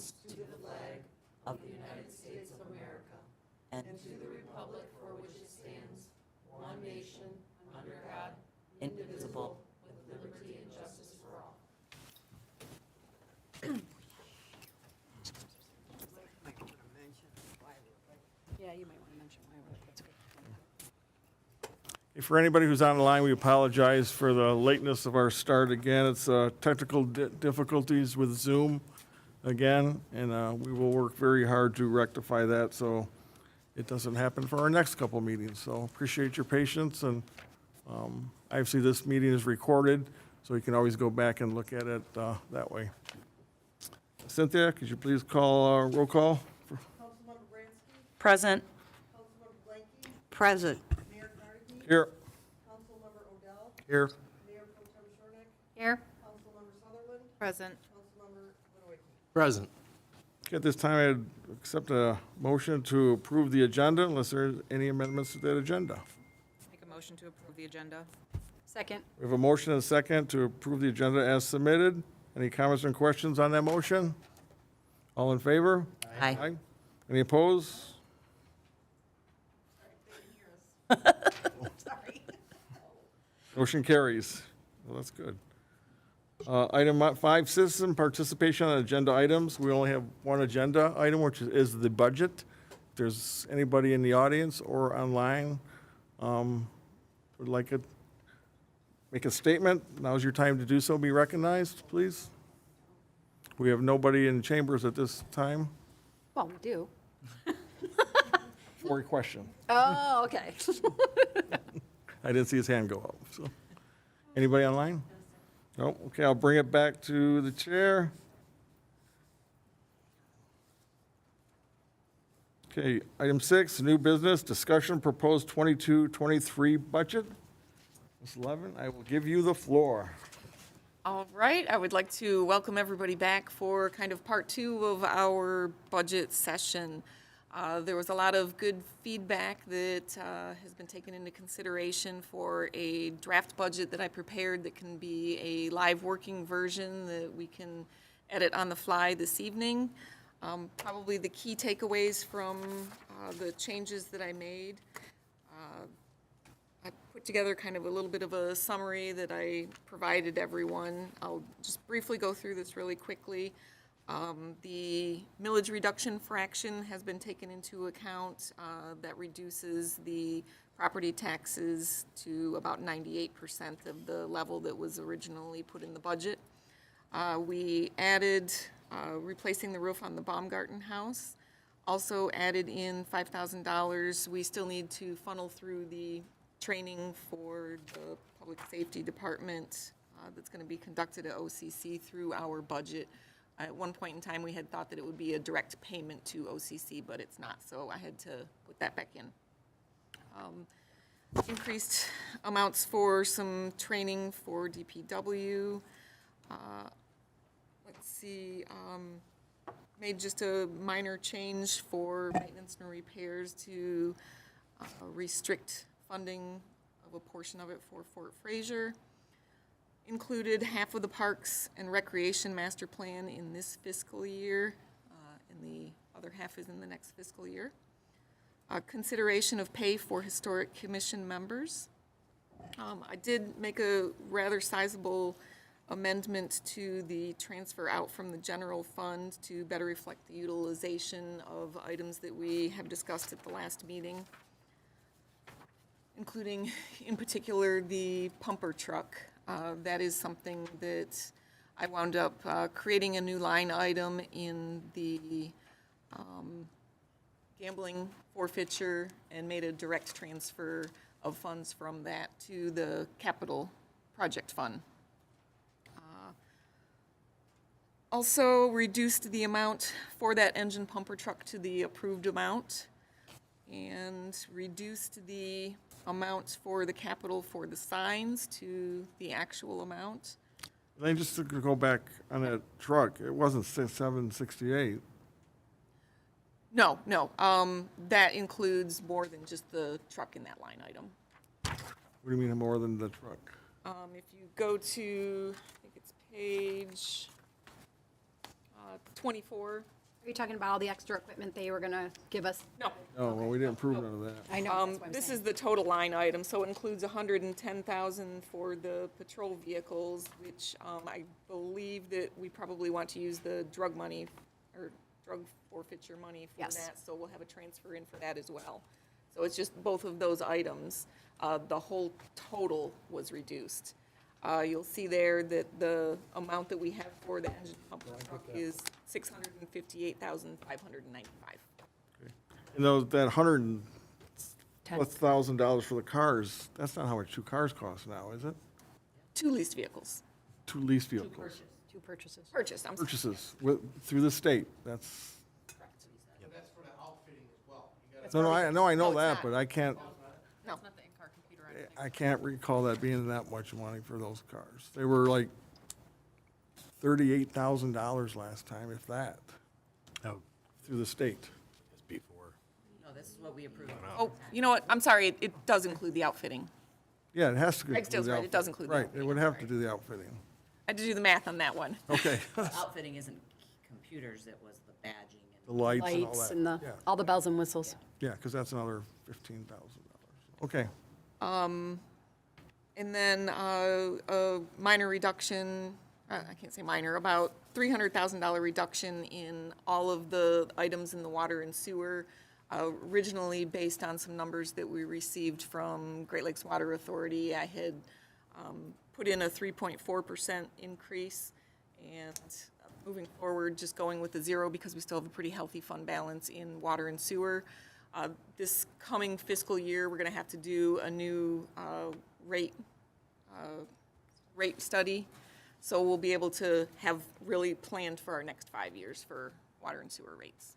allegiance to the flag of the United States of America and to the republic for which it stands, one nation, under God, indivisible, with liberty and justice for all. Yeah, you might want to mention why that's good. For anybody who's on the line, we apologize for the lateness of our start again. It's technical difficulties with Zoom again, and we will work very hard to rectify that so it doesn't happen for our next couple meetings. So appreciate your patience, and obviously this meeting is recorded, so you can always go back and look at it that way. Cynthia, could you please call roll call? Councilmember Bransky, Present. Councilmember Blanky, Present. Mayor Carnegie, Here. Councilmember Odell, Here. Mayor Pro Tem Shornick, Here. Councilmember Sutherland, Present. Councilmember Wojciechowski. Present. Okay, at this time, I'd accept a motion to approve the agenda unless there's any amendments to that agenda. Make a motion to approve the agenda. Second. We have a motion and a second to approve the agenda as submitted. Any comments and questions on that motion? All in favor? Aye. Any opposed? Motion carries. Well, that's good. Item 5, citizen participation on agenda items. We only have one agenda item, which is the budget. If there's anybody in the audience or online would like to make a statement, now's your time to do so. Be recognized, please. We have nobody in chambers at this time Well, we do. for a question. Oh, okay. I didn't see his hand go up, so. Anybody online? No, okay, I'll bring it back to the chair. Okay, item 6, new business, discussion proposed 22-23 budget. Ms. Levin, I will give you the floor. All right, I would like to welcome everybody back for kind of part 2 of our budget session. There was a lot of good feedback that has been taken into consideration for a draft budget that I prepared that can be a live working version that we can edit on the fly this evening. Probably the key takeaways from the changes that I made. I put together kind of a little bit of a summary that I provided everyone. I'll just briefly go through this really quickly. The millage reduction fraction has been taken into account. That reduces the property taxes to about 98% of the level that was originally put in the budget. We added replacing the roof on the Baumgarten house. Also added in $5,000. We still need to funnel through the training for the public safety department that's going to be conducted at OCC through our budget. At one point in time, we had thought that it would be a direct payment to OCC, but it's not, so I had to put that back in. Increased amounts for some training for DPW. Let's see, made just a minor change for maintenance and repairs to restrict funding of a portion of it for Fort Fraser. Included half of the Parks and Recreation Master Plan in this fiscal year, and the other half is in the next fiscal year. Consideration of pay for Historic Commission members. I did make a rather sizable amendment to the transfer out from the general fund to better reflect the utilization of items that we have discussed at the last meeting, including, in particular, the pumper truck. That is something that I wound up creating a new line item in the gambling forfeiture and made a direct transfer of funds from that to the capital project fund. Also reduced the amount for that engine pumper truck to the approved amount, and reduced the amount for the capital for the signs to the actual amount. Then just to go back on that truck, it wasn't 768. No, that includes more than just the truck in that line item. What do you mean more than the truck? If you go to, I think it's page 24. Are you talking about all the extra equipment they were gonna give us? No, Oh, well, we didn't prove none of that. I know, that's what I'm this saying. is the total line item, so it includes 110,000 for the patrol vehicles, which I believe that we probably want to use the drug money, or drug forfeiture money for Yes. that, so we'll have a transfer in for that as well. So it's just both of those items. The whole total was reduced. You'll see there that the amount that we have for the engine pump truck is $658,595. And those, that hundred and Ten. plus $1,000 for the cars, that's not how much two cars cost now, is it? 2 leased vehicles, Two lease vehicles. Two purchases. purchased, I'm sorry. Purchases through the state, that's, That's for the outfitting as well. You gotta, no, I know it's that, not. but I can't, No, I can't recall that being that much money for those cars. They were like $38,000 last time, if that, Oh, through the state. it's before. No, this is what we approved. oh, you know what, I'm sorry, it does include the outfitting. Yeah, it has to. Greg's do the Dale's right, it outfitting. does include the Right, it outfitting, would I'm have sorry. to do the outfitting. I had to do the math on that one. Okay, Outfitting isn't computers, it was the badging the and. lights and all Lights that. and the, Yeah, all the bells and whistles. yeah, because that's another $15,000. Okay, And then a minor reduction, I can't say minor, about $300,000 reduction in all of the items in the water and sewer, originally based on some numbers that we received from Great Lakes Water Authority. I had put in a 3.4% increase, and moving forward, just going with the 0 because we still have a pretty healthy fund balance in water and sewer. This coming fiscal year, we're gonna have to do a new rate study. So we'll be able to have really planned for our next 5 years for water and sewer rates.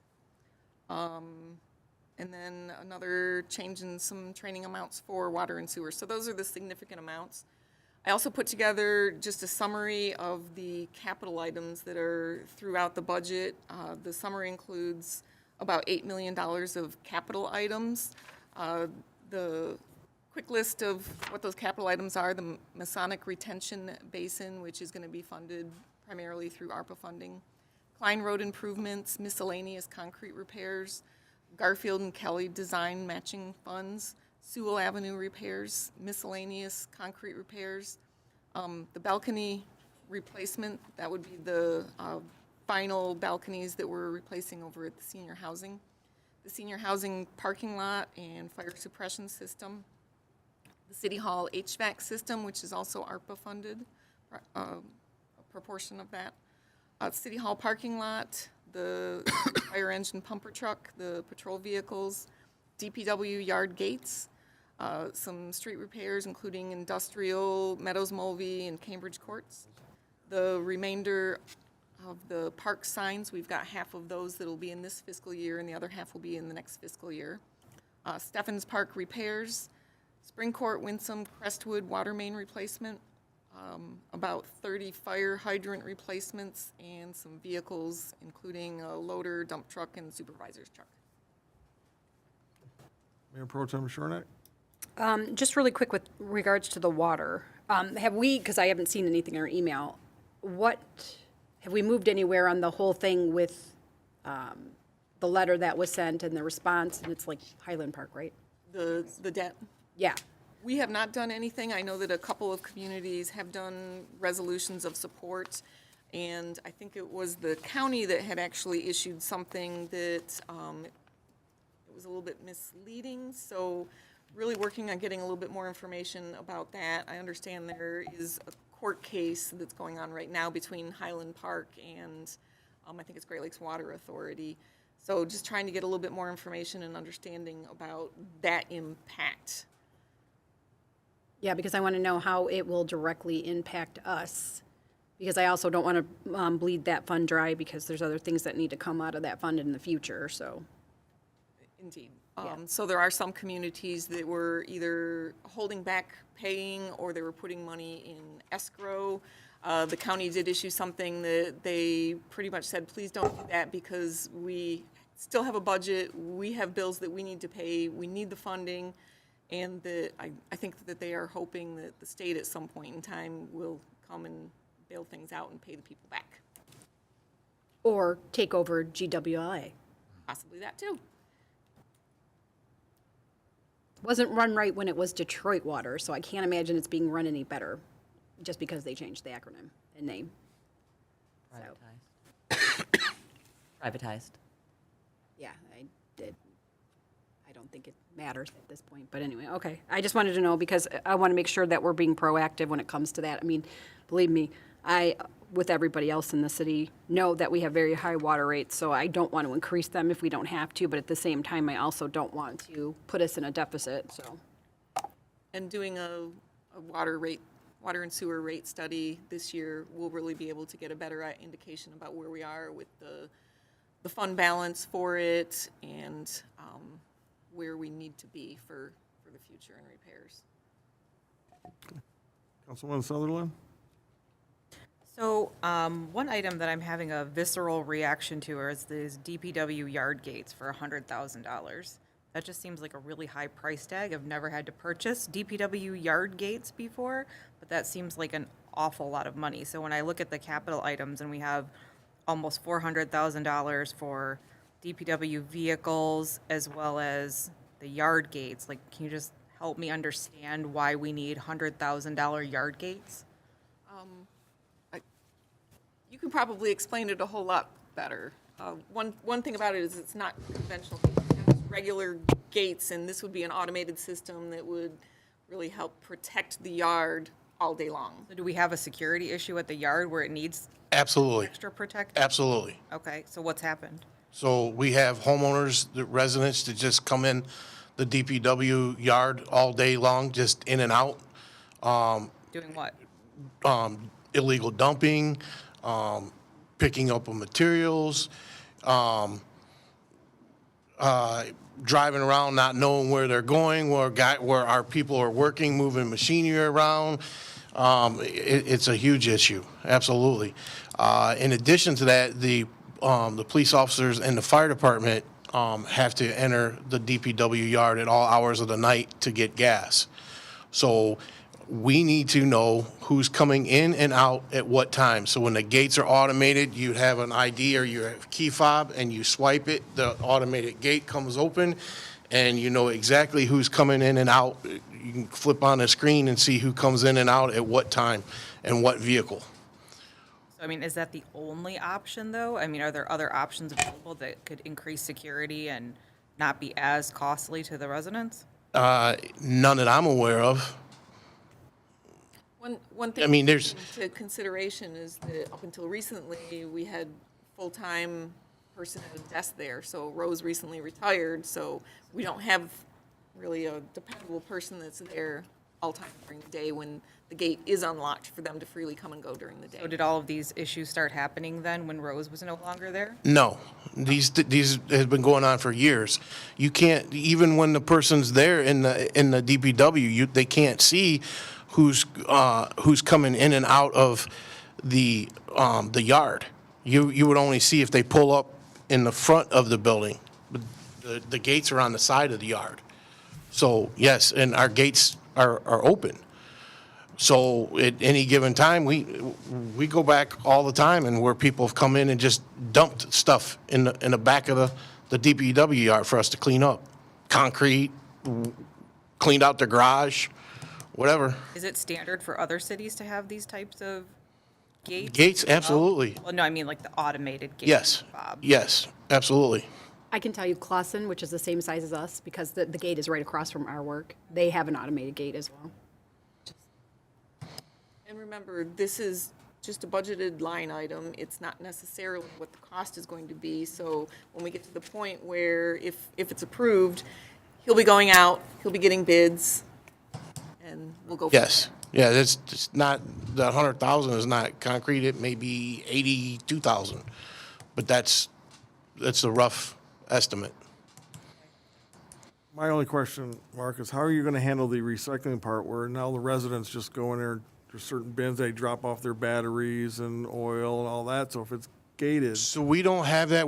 And then another change in some training amounts for water and sewer. So those are the significant amounts. I also put together just a summary of the capital items that are throughout the budget. The summary includes about $8 million of capital items. The quick list of what those capital items are: the Masonic Retention Basin, which is going to be funded primarily through ARPA funding, Klein Road improvements, miscellaneous concrete repairs, Garfield and Kelly design matching funds, Sewell Avenue repairs, miscellaneous concrete repairs, the balcony replacement, that would be the final balconies that we're replacing over at the senior housing, the senior housing parking lot and fire suppression system, the City Hall HVAC system, which is also ARPA funded, a proportion of that, City Hall parking lot, the fire engine pumper truck, the patrol vehicles, DPW yard gates, some street repairs, including industrial, Meadows Mulvey, and Cambridge Courts. The remainder of the park signs, we've got half of those that'll be in this fiscal year, and the other half will be in the next fiscal year. Steffens Park repairs, Spring Court, Winsome, Crestwood water main replacement, about 30 fire hydrant replacements, and some vehicles, including a loader, dump truck, and supervisor's truck. Mayor Pro Tem Shornack? Just really quick with regards to the water, have we, because I haven't seen anything in our email, have we moved anywhere on the whole thing with the letter that was sent and the response, and it's like Highland Park, right? The debt. Yeah, We have not done anything. I know that a couple of communities have done resolutions of support, and I think it was the county that had actually issued something that it was a little bit misleading, so really working on getting a little bit more information about that. I understand there is a court case that's going on right now between Highland Park and I think it's Great Lakes Water Authority. So just trying to get a little bit more information and understanding about that impact. yeah, because I want to know how it will directly impact us, because I also don't want to bleed that fund dry, because there's other things that need to come out of that fund in the future, so. Indeed. So there are some communities that were either holding back paying or they were putting money in escrow. The county did issue something that they pretty much said, please don't do that because we still have a budget, we have bills that we need to pay, we need the funding, and that I think that they are hoping that the state at some point in time will come and bail things out and pay the people back. Or take over GWLA. Possibly that too. Wasn't run right when it was Detroit Water, so I can't imagine it's being run any better, just because they changed the acronym and name. Privatized. Privatized. Yeah, I don't think it matters at this point, but anyway, okay. I just wanted to know because I want to make sure that we're being proactive when it comes to that. I mean, believe me, I, with everybody else in the city, know that we have very high water rates, so I don't want to increase them if we don't have to, but at the same time, I also don't want to put us in a deficit, so. And doing a water and sewer rate study this year, we'll really be able to get a better indication about where we are with the fund balance for it and where we need to be for the future and repairs. Councilwoman Sutherland? So, one item that I'm having a visceral reaction to is these DPW yard gates for $100,000. That just seems like a really high price tag. I've never had to purchase DPW yard gates before, but that seems like an awful lot of money. So when I look at the capital items and we have almost $400,000 for DPW vehicles as well as the yard gates, like, can you just help me understand why we need $100,000 yard gates? You can probably explain it a whole lot better. One thing about it is it's not conventional. It's regular gates, and this would be an automated system that would really help protect the yard all day long. So do we have a security issue at the yard where it needs Absolutely, extra protection? absolutely. Okay, so what's happened? So we have homeowners, the residents that just come in the DPW yard all day long, just in and out. Doing what? Illegal dumping, picking up of materials, driving around not knowing where they're going, where our people are working, moving machinery around. It's a huge issue, absolutely. In addition to that, the police officers and the fire department have to enter the DPW yard at all hours of the night to get gas. So we need to know who's coming in and out at what time. So when the gates are automated, you have an ID or you have a key fob and you swipe it, the automated gate comes open and you know exactly who's coming in and out. You can flip on the screen and see who comes in and out at what time and what vehicle. So, I mean, is that the only option, though? I mean, are there other options available that could increase security and not be as costly to the residents? None that I'm aware of. One thing I mean, there's- to consideration is that up until recently, we had full-time person at a desk there. So Rose recently retired, so we don't have really a dependable person that's there all time during the day when the gate is unlocked for them to freely come and go during the day. So did all of these issues start happening then when Rose was no longer there? No, these has been going on for years. You can't, even when the person's there in the DPW, they can't see who's coming in and out of the yard. You would only see if they pull up in the front of the building. The gates are on the side of the yard. So yes, and our gates are open. So at any given time, we go back all the time and where people have come in and just dumped stuff in the back of the DPW yard for us to clean up. Concrete, cleaned out the garage, whatever. Is it standard for other cities to have these types of gates? Gates, absolutely. Well, no, I mean like the automated gates. Yes, Bob. yes, absolutely. I can tell you Clausen, which is the same size as us, because the gate is right across from our work, they have an automated gate as well. And remember, this is just a budgeted line item. It's not necessarily what the cost is going to be. So when we get to the point where if it's approved, he'll be going out, he'll be getting bids, and we'll go from Yes, yeah, that's just not, the 100,000 is not concrete. It may be 82,000, but that's a rough estimate. My only question, Mark, is how are you going to handle the recycling part where now the residents just go in there, there's certain bins, they drop off their batteries and oil and all that, so if it's gated, So we don't have that.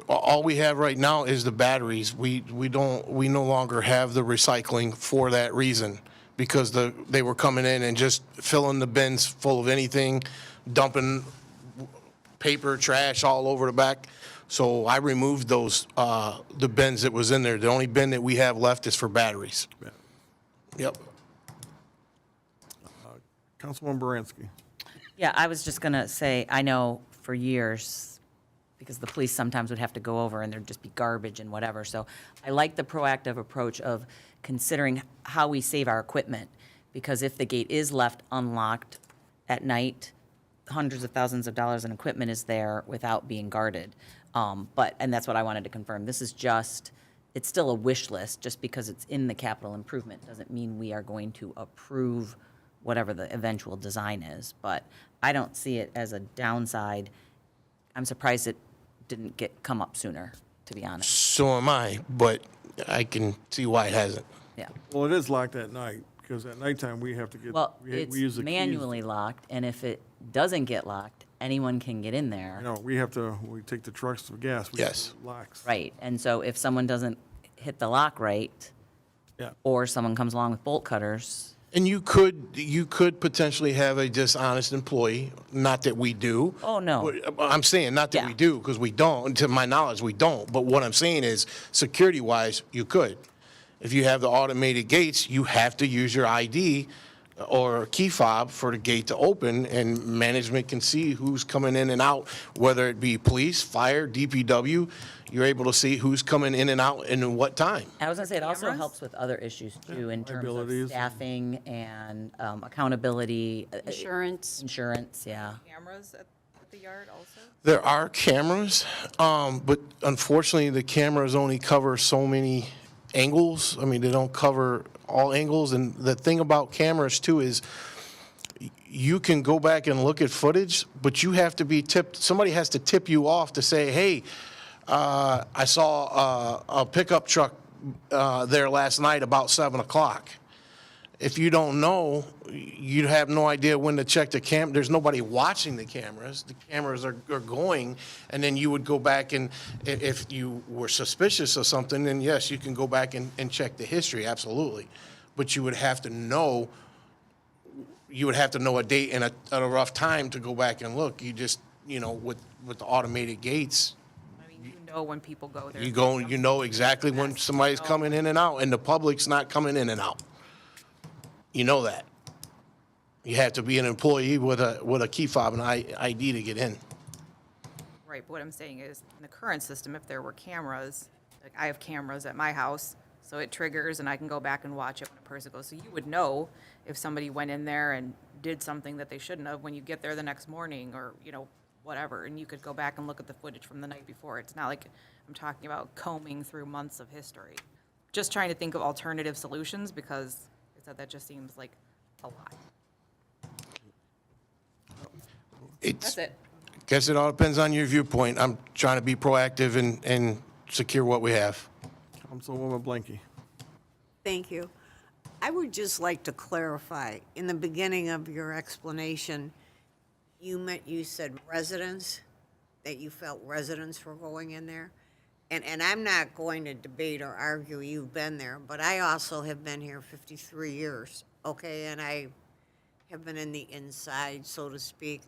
All we have right now is the batteries. We no longer have the recycling for that reason because they were coming in and just filling the bins full of anything, dumping paper, trash all over the back. So I removed those, the bins that was in there. The only bin that we have left is for batteries. Yep. Councilwoman Baranski. Yeah, I was just gonna say, I know for years, because the police sometimes would have to go over and there'd just be garbage and whatever. So I like the proactive approach of considering how we save our equipment. Because if the gate is left unlocked at night, hundreds of thousands of dollars in equipment is there without being guarded. And that's what I wanted to confirm. This is just, it's still a wish list. Just because it's in the capital improvement doesn't mean we are going to approve whatever the eventual design is. But I don't see it as a downside. I'm surprised it didn't come up sooner, to be honest. So am I, but I can see why it hasn't. Yeah. Well, it is locked at night, because at nighttime, we have to get, Well, we it's use the keys. manually locked, and if it doesn't get locked, anyone can get in there. You know, we take the trucks to gas. We have Yes. the locks. Right, and so if someone doesn't hit the lock right, Yeah. or someone comes along with bolt cutters, And you could potentially have a dishonest employee, not that we do. Oh, no. I'm saying not that we Yeah. do, because we don't. To my knowledge, we don't. But what I'm saying is, security-wise, you could. If you have the automated gates, you have to use your ID or key fob for the gate to open, and management can see who's coming in and out, whether it be police, fire, DPW. You're able to see who's coming in and out and in what time. I was gonna say, it also Cameras? helps with other issues too, in terms of liabilities. staffing and accountability. Insurance. Yeah. Cameras at the yard also? There are cameras, but unfortunately, the cameras only cover so many angles. I mean, they don't cover all angles. And the thing about cameras too is you can go back and look at footage, but you have to be tipped. Somebody has to tip you off to say, hey, I saw a pickup truck there last night about 7 o'clock. If you don't know, you have no idea when to check the cam. There's nobody watching the cameras. The cameras are going, and then you would go back and if you were suspicious of something, then yes, you can go back and check the history, absolutely. But you would have to know a date and a rough time to go back and look. You just, with the automated gates, I mean, you know when people go there. you know exactly when somebody's coming in and out, and the public's not coming in and out. You know that. You have to be an employee with a key fob and ID to get in. Right, but what I'm saying is, in the current system, if there were cameras, like I have cameras at my house, so it triggers and I can go back and watch it when a person goes. So you would know if somebody went in there and did something that they shouldn't have when you get there the next morning, or, whatever, and you could go back and look at the footage from the night before. It's not like I'm talking about combing through months of history. Just trying to think of alternative solutions, because that just seems like a lot. That's it. Guess it all depends on your viewpoint. I'm trying to be proactive and secure what we have. Councilwoman Blanky. Thank you. I would just like to clarify, in the beginning of your explanation, you said residents, that you felt residents were going in there. And I'm not going to debate or argue you've been there, but I also have been here 53 years, okay? And I have been in the inside, so to speak.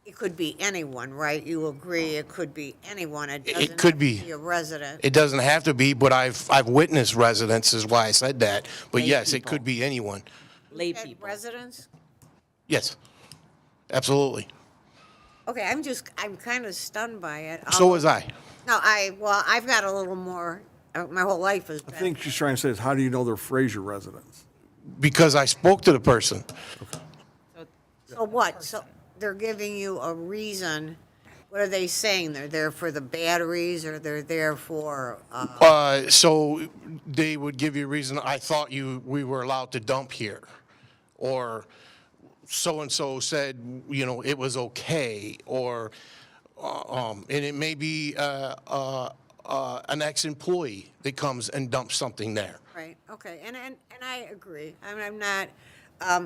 It could be anyone, right? You agree it could be anyone. It doesn't It could have to be. a resident. It doesn't have to be, but I've witnessed residents, is why I said that. But Lay yes, it people. could be anyone. lay Had people. residents? Yes, absolutely. Okay, I'm kind of stunned by it. So was I. No, I've got a little more, my whole life has I been. think she's trying to say is, how do you know they're Fraser residents? Because I spoke to the person. So what? So they're giving you a reason, what are they saying? They're there for the batteries, or they're there for, So they would give you a reason, I thought we were allowed to dump here. Or so-and-so said, it was okay. Or, and it may be an ex-employee that comes and dumps something there. right, okay, and I agree. I mean, I'm not,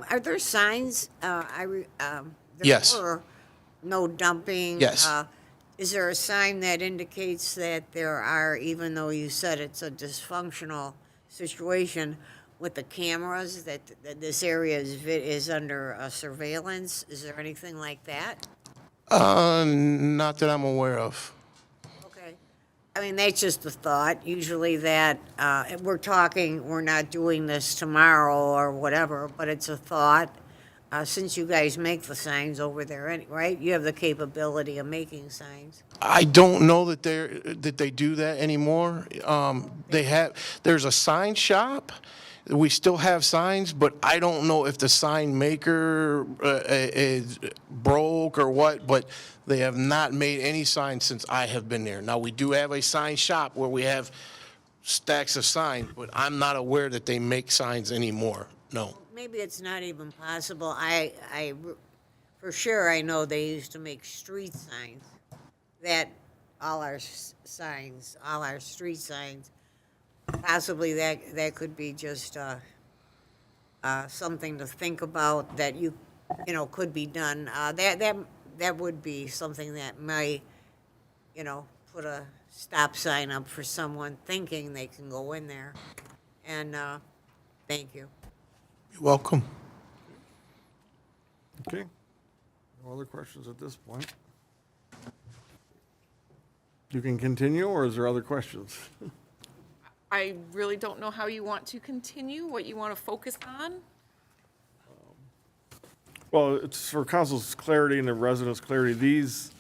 are there signs? Yes. There were no dumping. Yes. Is there a sign that indicates that there are, even though you said it's a dysfunctional situation, with the cameras, that this area is under surveillance? Is there anything like that? Not that I'm aware of. Okay. I mean, that's just a thought. Usually that, we're not doing this tomorrow or whatever, but it's a thought. Since you guys make the signs over there, right? You have the capability of making signs. I don't know that they do that anymore. There's a sign shop. We still have signs, but I don't know if the sign maker is broke or what, but they have not made any signs since I have been there. Now, we do have a sign shop where we have stacks of signs, but I'm not aware that they make signs anymore, no. Maybe it's not even possible. For sure, I know they used to make street signs. That, all our signs, all our street signs, possibly that could be just something to think about that you know, could be done. That would be something that might, you know, put a stop sign up for someone thinking they can go in there. And thank you. You're welcome. Okay. No other questions at this point? You can continue, or is there other questions? I really don't know how you want to continue, what you want to focus on. Well, it's for council's clarity and the residents' clarity. This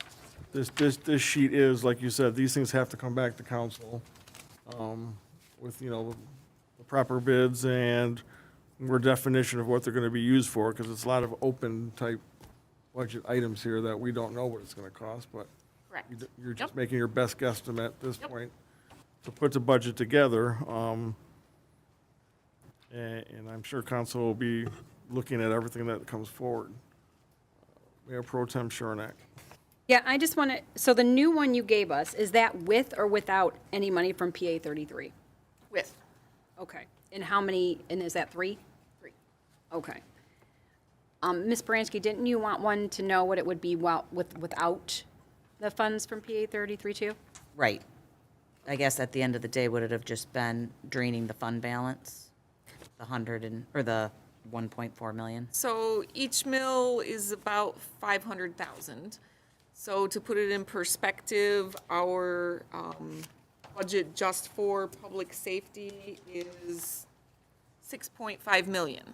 sheet is, like you said, these things have to come back to council with, you know, the proper bids and more definition of what they're going to be used for, because it's a lot of open type budget items here that we don't know what it's going to cost, but Correct. you're just Yep. making your best guesstimate at this Yep. point to put the budget together. And I'm sure council will be looking at everything that comes forward. Mayor Pro Tem Shurnak. Yeah, I just want to, so the new one you gave us, is that with or without any money from PA 33? With Okay. And how many, and is that 3? 3. Okay. Ms. Bransky, didn't you want one to know what it would be without the funds from PA 33 too? Right. I guess at the end of the day, would it have just been draining the fund balance? The 1.4 million? So each mill is about 500,000. So to put it in perspective, our budget just for public safety is 6.5 million.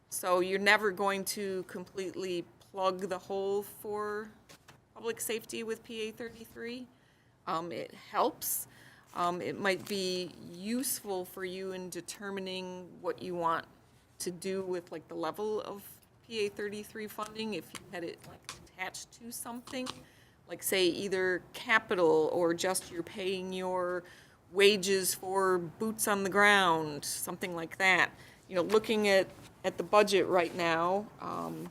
So you're never going to completely plug the hole for public safety with PA 33. It helps. It might be useful for you in determining what you want to do with like the level of PA 33 funding, if you had it like attached to something, like say either capital or just you're paying your wages for boots on the ground, something like that. You know, looking at the budget right now, let me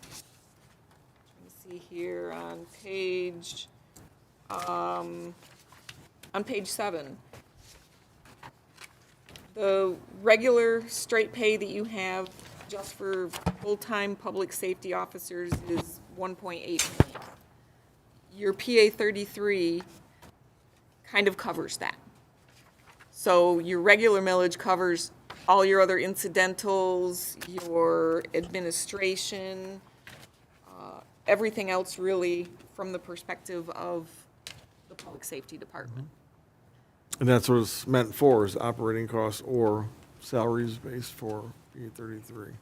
see here on page 7. The regular straight pay that you have just for full-time public safety officers is 1.8 million. Your PA 33 kind of covers that. So your regular millage covers all your other incidentals, your administration, everything else really from the perspective of the public safety department. And that's what it's meant for, is operating costs or salaries based for P33.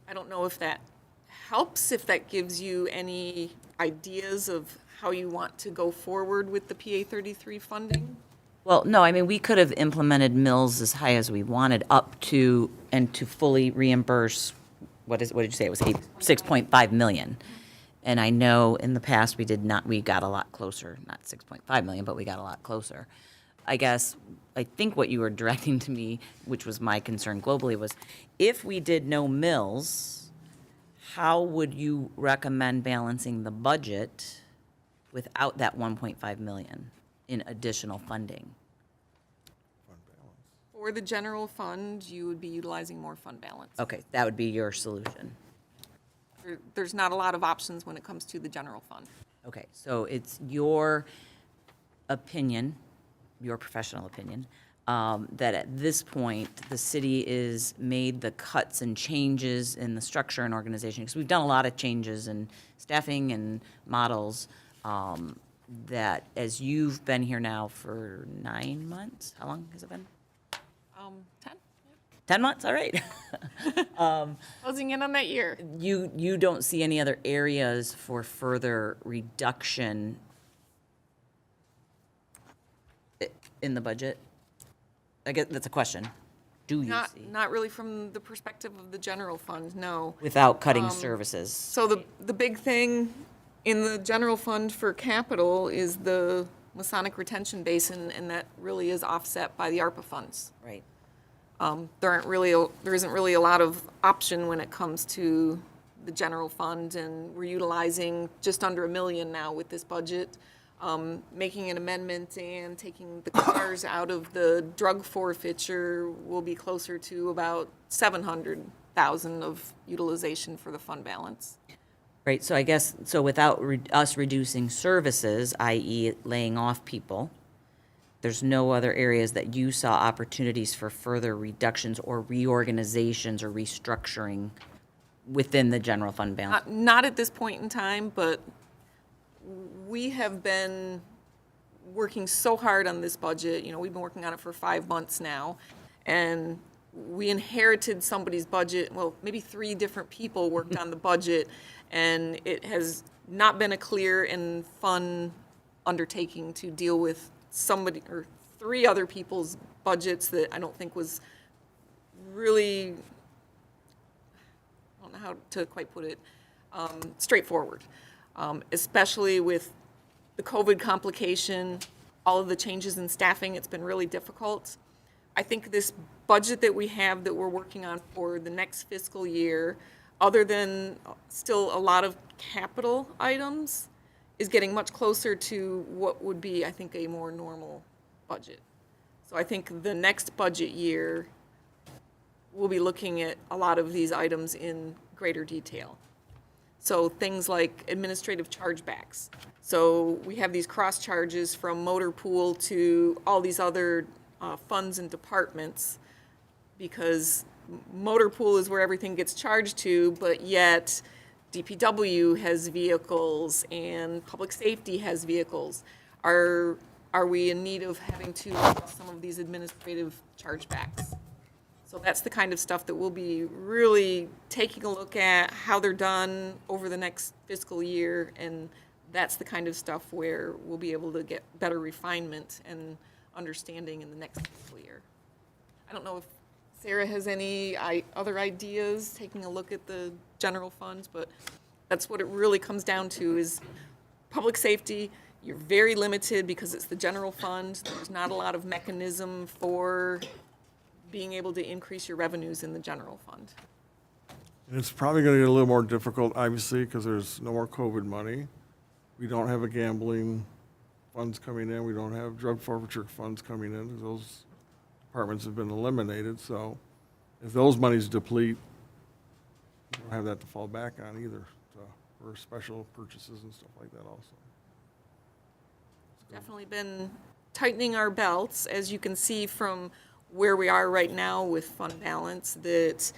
I don't know if that helps, if that gives you any ideas of how you want to go forward with the PA 33 funding. Well, no, I mean, we could have implemented mills as high as we wanted up to, and to fully reimburse, what did you say, it was 6.5 million. And I know in the past, we got a lot closer, not 6.5 million, but we got a lot closer. I think what you were directing to me, which was my concern globally, was if we did no mills, how would you recommend balancing the budget without that 1.5 million in additional funding? For the general fund, you would be utilizing more fund balance. Okay, that would be your solution. There's not a lot of options when it comes to the general fund. Okay, so it's your opinion, your professional opinion, that at this point, the city is made the cuts and changes in the structure and organization, because we've done a lot of changes in staffing and models, that as you've been here now for 9 months, how long has it been? 10, 10 months, all right. closing in on that year. You don't see any other areas for further reduction in the budget? I guess that's a question. Do you see? Not really from the perspective of the general fund, no. Without cutting services? So the big thing in the general fund for capital is the Masonic retention basin, and that really is offset by the ARPA funds. Right. There isn't really a lot of option when it comes to the general fund, and we're utilizing just under $1 million now with this budget. Making an amendment and taking the cars out of the drug forfeiture will be closer to about 700,000 of utilization for the fund balance. Right, so I guess, so without us reducing services, i.e. laying off people, there's no other areas that you saw opportunities for further reductions or reorganizations or restructuring within the general fund balance? Not at this point in time, but we have been working so hard on this budget. You know, we've been working on it for 5 months now, and we inherited somebody's budget. Well, maybe 3 different people worked on the budget, and it has not been a clear and fun undertaking to deal with somebody or 3 other people's budgets that I don't think was really, I don't know how to quite put it, straightforward. Especially with the COVID complication, all of the changes in staffing, it's been really difficult. I think this budget that we have that we're working on for the next fiscal year, other than still a lot of capital items, is getting much closer to what would be, I think, a more normal budget. So I think the next budget year, we'll be looking at a lot of these items in greater detail. So things like administrative chargebacks. So we have these cross charges from motor pool to all these other funds and departments, because motor pool is where everything gets charged to, but yet DPW has vehicles and public safety has vehicles. Are we in need of having to have some of these administrative chargebacks? So that's the kind of stuff that we'll be really taking a look at, how they're done over the next fiscal year, and that's the kind of stuff where we'll be able to get better refinement and understanding in the next fiscal year. I don't know if Sarah has any other ideas, taking a look at the general funds, but that's what it really comes down to is public safety. You're very limited because it's the general fund. There's not a lot of mechanism for being able to increase your revenues in the general fund. And it's probably going to get a little more difficult, obviously, because there's no more COVID money. We don't have a gambling funds coming in. We don't have drug forfeiture funds coming in. Those departments have been eliminated. So if those monies deplete, we don't have that to fall back on either, so, for special purchases and stuff like that also. Definitely been tightening our belts, as you can see from where we are right now with fund balance, that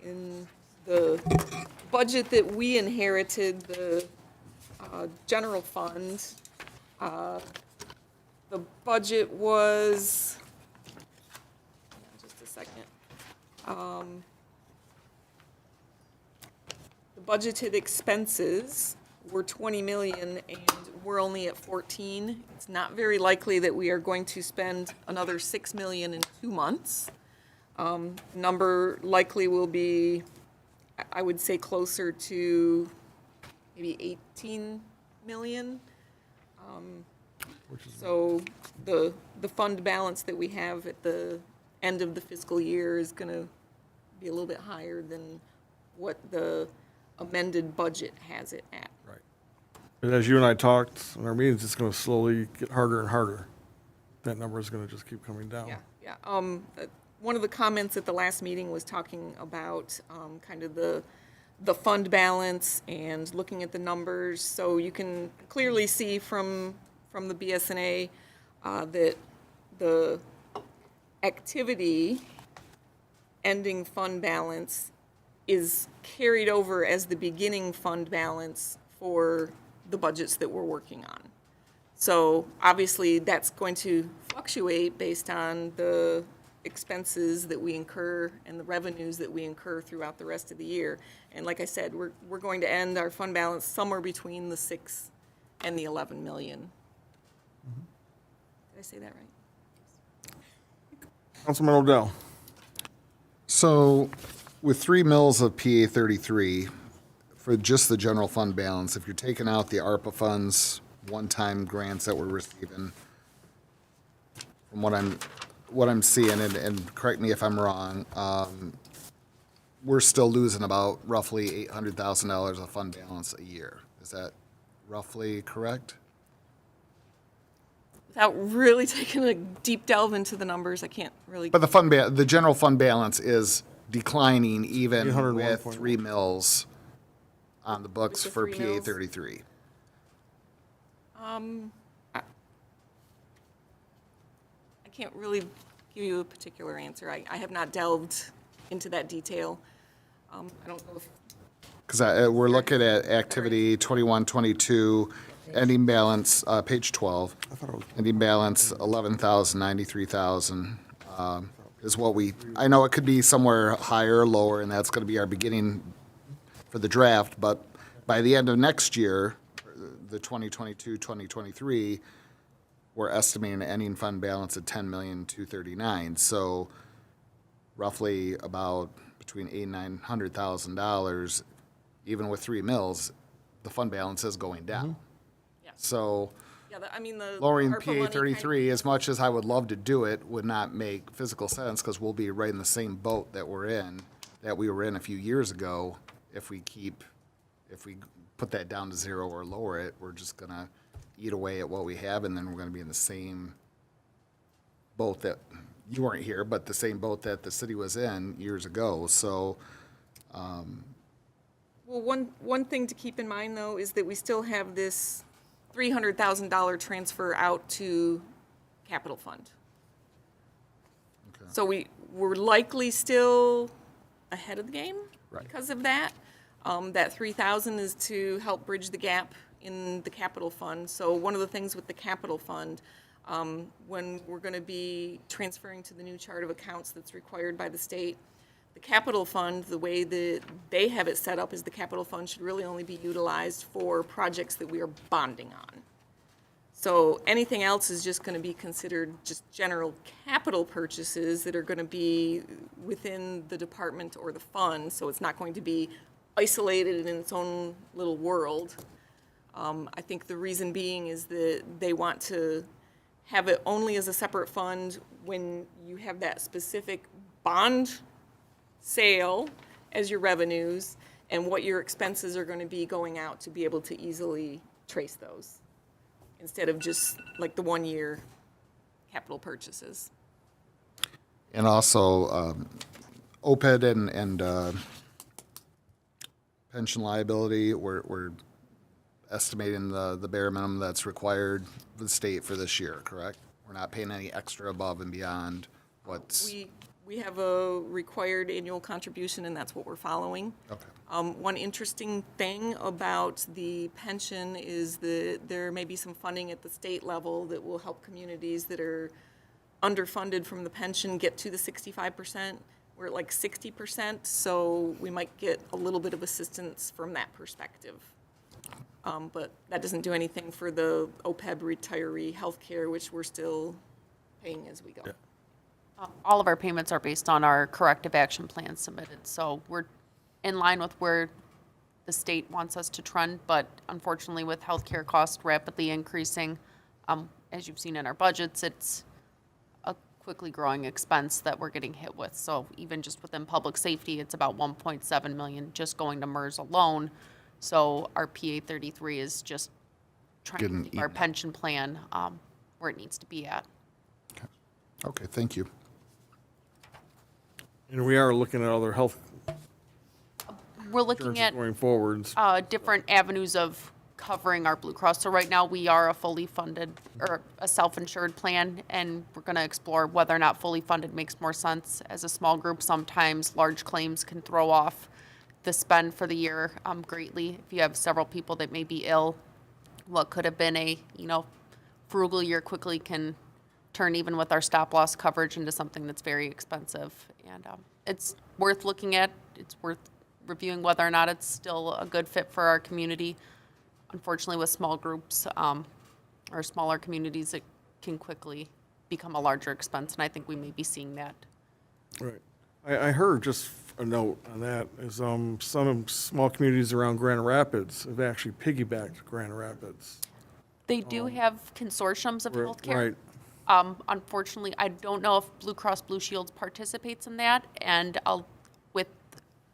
in the budget that we inherited, the general fund, the budget was, just a second. The budgeted expenses were 20 million and we're only at 14. It's not very likely that we are going to spend another 6 million in 2 months. Number likely will be, I would say, closer to maybe 18 million. So the fund balance that we have at the end of the fiscal year is going to be a little bit higher than what the amended budget has it at. Right. But as you and I talked in our meetings, it's going to slowly get harder and harder. That number is going to just keep coming down. Yeah. One of the comments at the last meeting was talking about kind of the fund balance and looking at the numbers. So you can clearly see from the BSNA that the activity ending fund balance is carried over as the beginning fund balance for the budgets that we're working on. So obviously, that's going to fluctuate based on the expenses that we incur and the revenues that we incur throughout the rest of the year. And like I said, we're going to end our fund balance somewhere between the 6 and the 11 million. Did I say that right? Councilman Odell. So with 3 mills of PA 33, for just the general fund balance, if you're taking out the ARPA funds, one-time grants that we're receiving, from what I'm seeing, and correct me if I'm wrong, we're still losing about roughly $800,000 of fund balance a year. Is that roughly correct? Without really taking a deep delve into the numbers, I can't really. But the general fund balance is declining even with 801.1. 3 mills on the books With the for 3 PA mills? 33. I can't really give you a particular answer. I have not delved into that detail. I don't know if, Because we're looking at activity 21, 22, ending balance, page 12. Ending balance, 11,000, 93,000 is what I know it could be somewhere higher or lower, and that's going to be our beginning for the draft, but by the end of next year, the 2022, 2023, we're estimating an ending fund balance of $10,239,000. So roughly about between $800,000 and $900,000, even with 3 mills, the fund balance is going down. yeah. So Yeah, I mean, the. lowering ARPA PA money 33, as much as I would love to do it, would not make physical sense because we'll be right in the same boat that we were in a few years ago. If we put that down to 0 or lower it, we're just gonna eat away at what we have, and then we're gonna be in the same boat that, you weren't here, but the same boat that the city was in years ago. So Well, one thing to keep in mind, though, is that we still have this $300,000 transfer out to capital fund. So we're likely still ahead of the game because of that. That 3,000 is to help bridge the gap in the capital fund. So one of the things with the capital fund, when we're going to be transferring to the new chart of accounts that's required by the state, the capital fund, the way that they have it set up is the capital fund should really only be utilized for projects that we are bonding on. So anything else is just going to be considered just general capital purchases that are going to be within the department or the fund, so it's not going to be isolated in its own little world. I think the reason being is that they want to have it only as a separate fund when you have that specific bond sale as your revenues and what your expenses are going to be going out to be able to easily trace those, instead of just like the 1-year capital purchases. and also OPED and pension liability, we're estimating the bare minimum that's required for the state for this year, correct? We're not paying any extra above and beyond what's, We have a required annual contribution, and that's what we're following. okay. One interesting thing about the pension is that there may be some funding at the state level that will help communities that are underfunded from the pension get to the 65%. We're at like 60%, so we might get a little bit of assistance from that perspective. But that doesn't do anything for the OPEB retiree healthcare, which we're still paying as we go. All of our payments are based on our corrective action plan submitted, so we're in line with where the state wants us to trend, but unfortunately with healthcare costs rapidly increasing, as you've seen in our budgets, it's a quickly growing expense that we're getting hit with. So even just within public safety, it's about 1.7 million just going to MERS alone. So our PA 33 is just trying Getting to keep our eaten up. pension plan where it needs to be at. Okay, thank you. And we are looking at other health We're looking insurance at going forwards. different avenues of covering our Blue Cross. So right now, we are a fully funded, or a self-insured plan, and we're gonna explore whether or not fully funded makes more sense. As a small group, sometimes large claims can throw off the spend for the year greatly. If you have several people that may be ill, what could have been a, frugal year quickly can turn, even with our stop loss coverage, into something that's very expensive. And it's worth looking at. It's worth reviewing whether or not it's still a good fit for our community. Unfortunately, with small groups or smaller communities, it can quickly become a larger expense, and I think we may be seeing that. Right. I heard, just a note on that, is some small communities around Grand Rapids have actually piggybacked Grand Rapids. They do have consortiums of healthcare. Right. Unfortunately, I don't know if Blue Cross Blue Shield participates in that, and with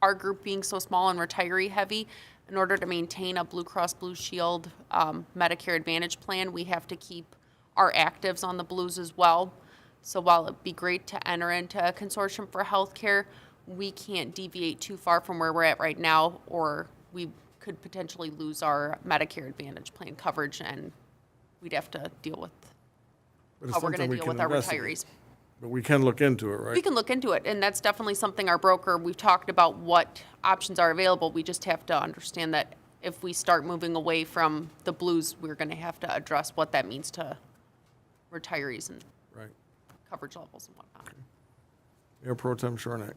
our group being so small and retiree heavy, in order to maintain a Blue Cross Blue Shield Medicare Advantage plan, we have to keep our actives on the Blues as well. So while it'd be great to enter into a consortium for healthcare, we can't deviate too far from where we're at right now, or we could potentially lose our Medicare Advantage plan coverage, and we'd have to deal with But it's how we're something going we to deal can with our investigate. retirees. But we can look into it, right? We can look into it, and that's definitely something our broker, we've talked about what options are available. We just have to understand that if we start moving away from the Blues, we're going to have to address what that means to retirees and Right. coverage levels and whatnot. Mayor Pro Tem Shornack.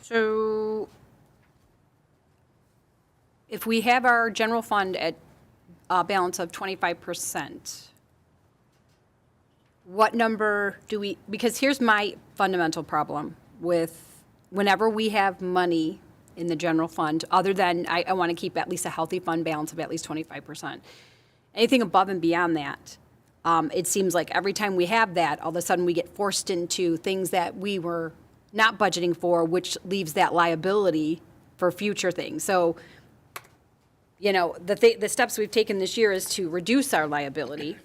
So if we have our general fund at a balance of 25%, what number do we, because here's my fundamental problem with whenever we have money in the general fund, other than I want to keep at least a healthy fund balance of at least 25%. Anything above and beyond that, it seems like every time we have that, all of a sudden we get forced into things that we were not budgeting for, which leaves that liability for future things. So, the steps we've taken this year is to reduce our liability.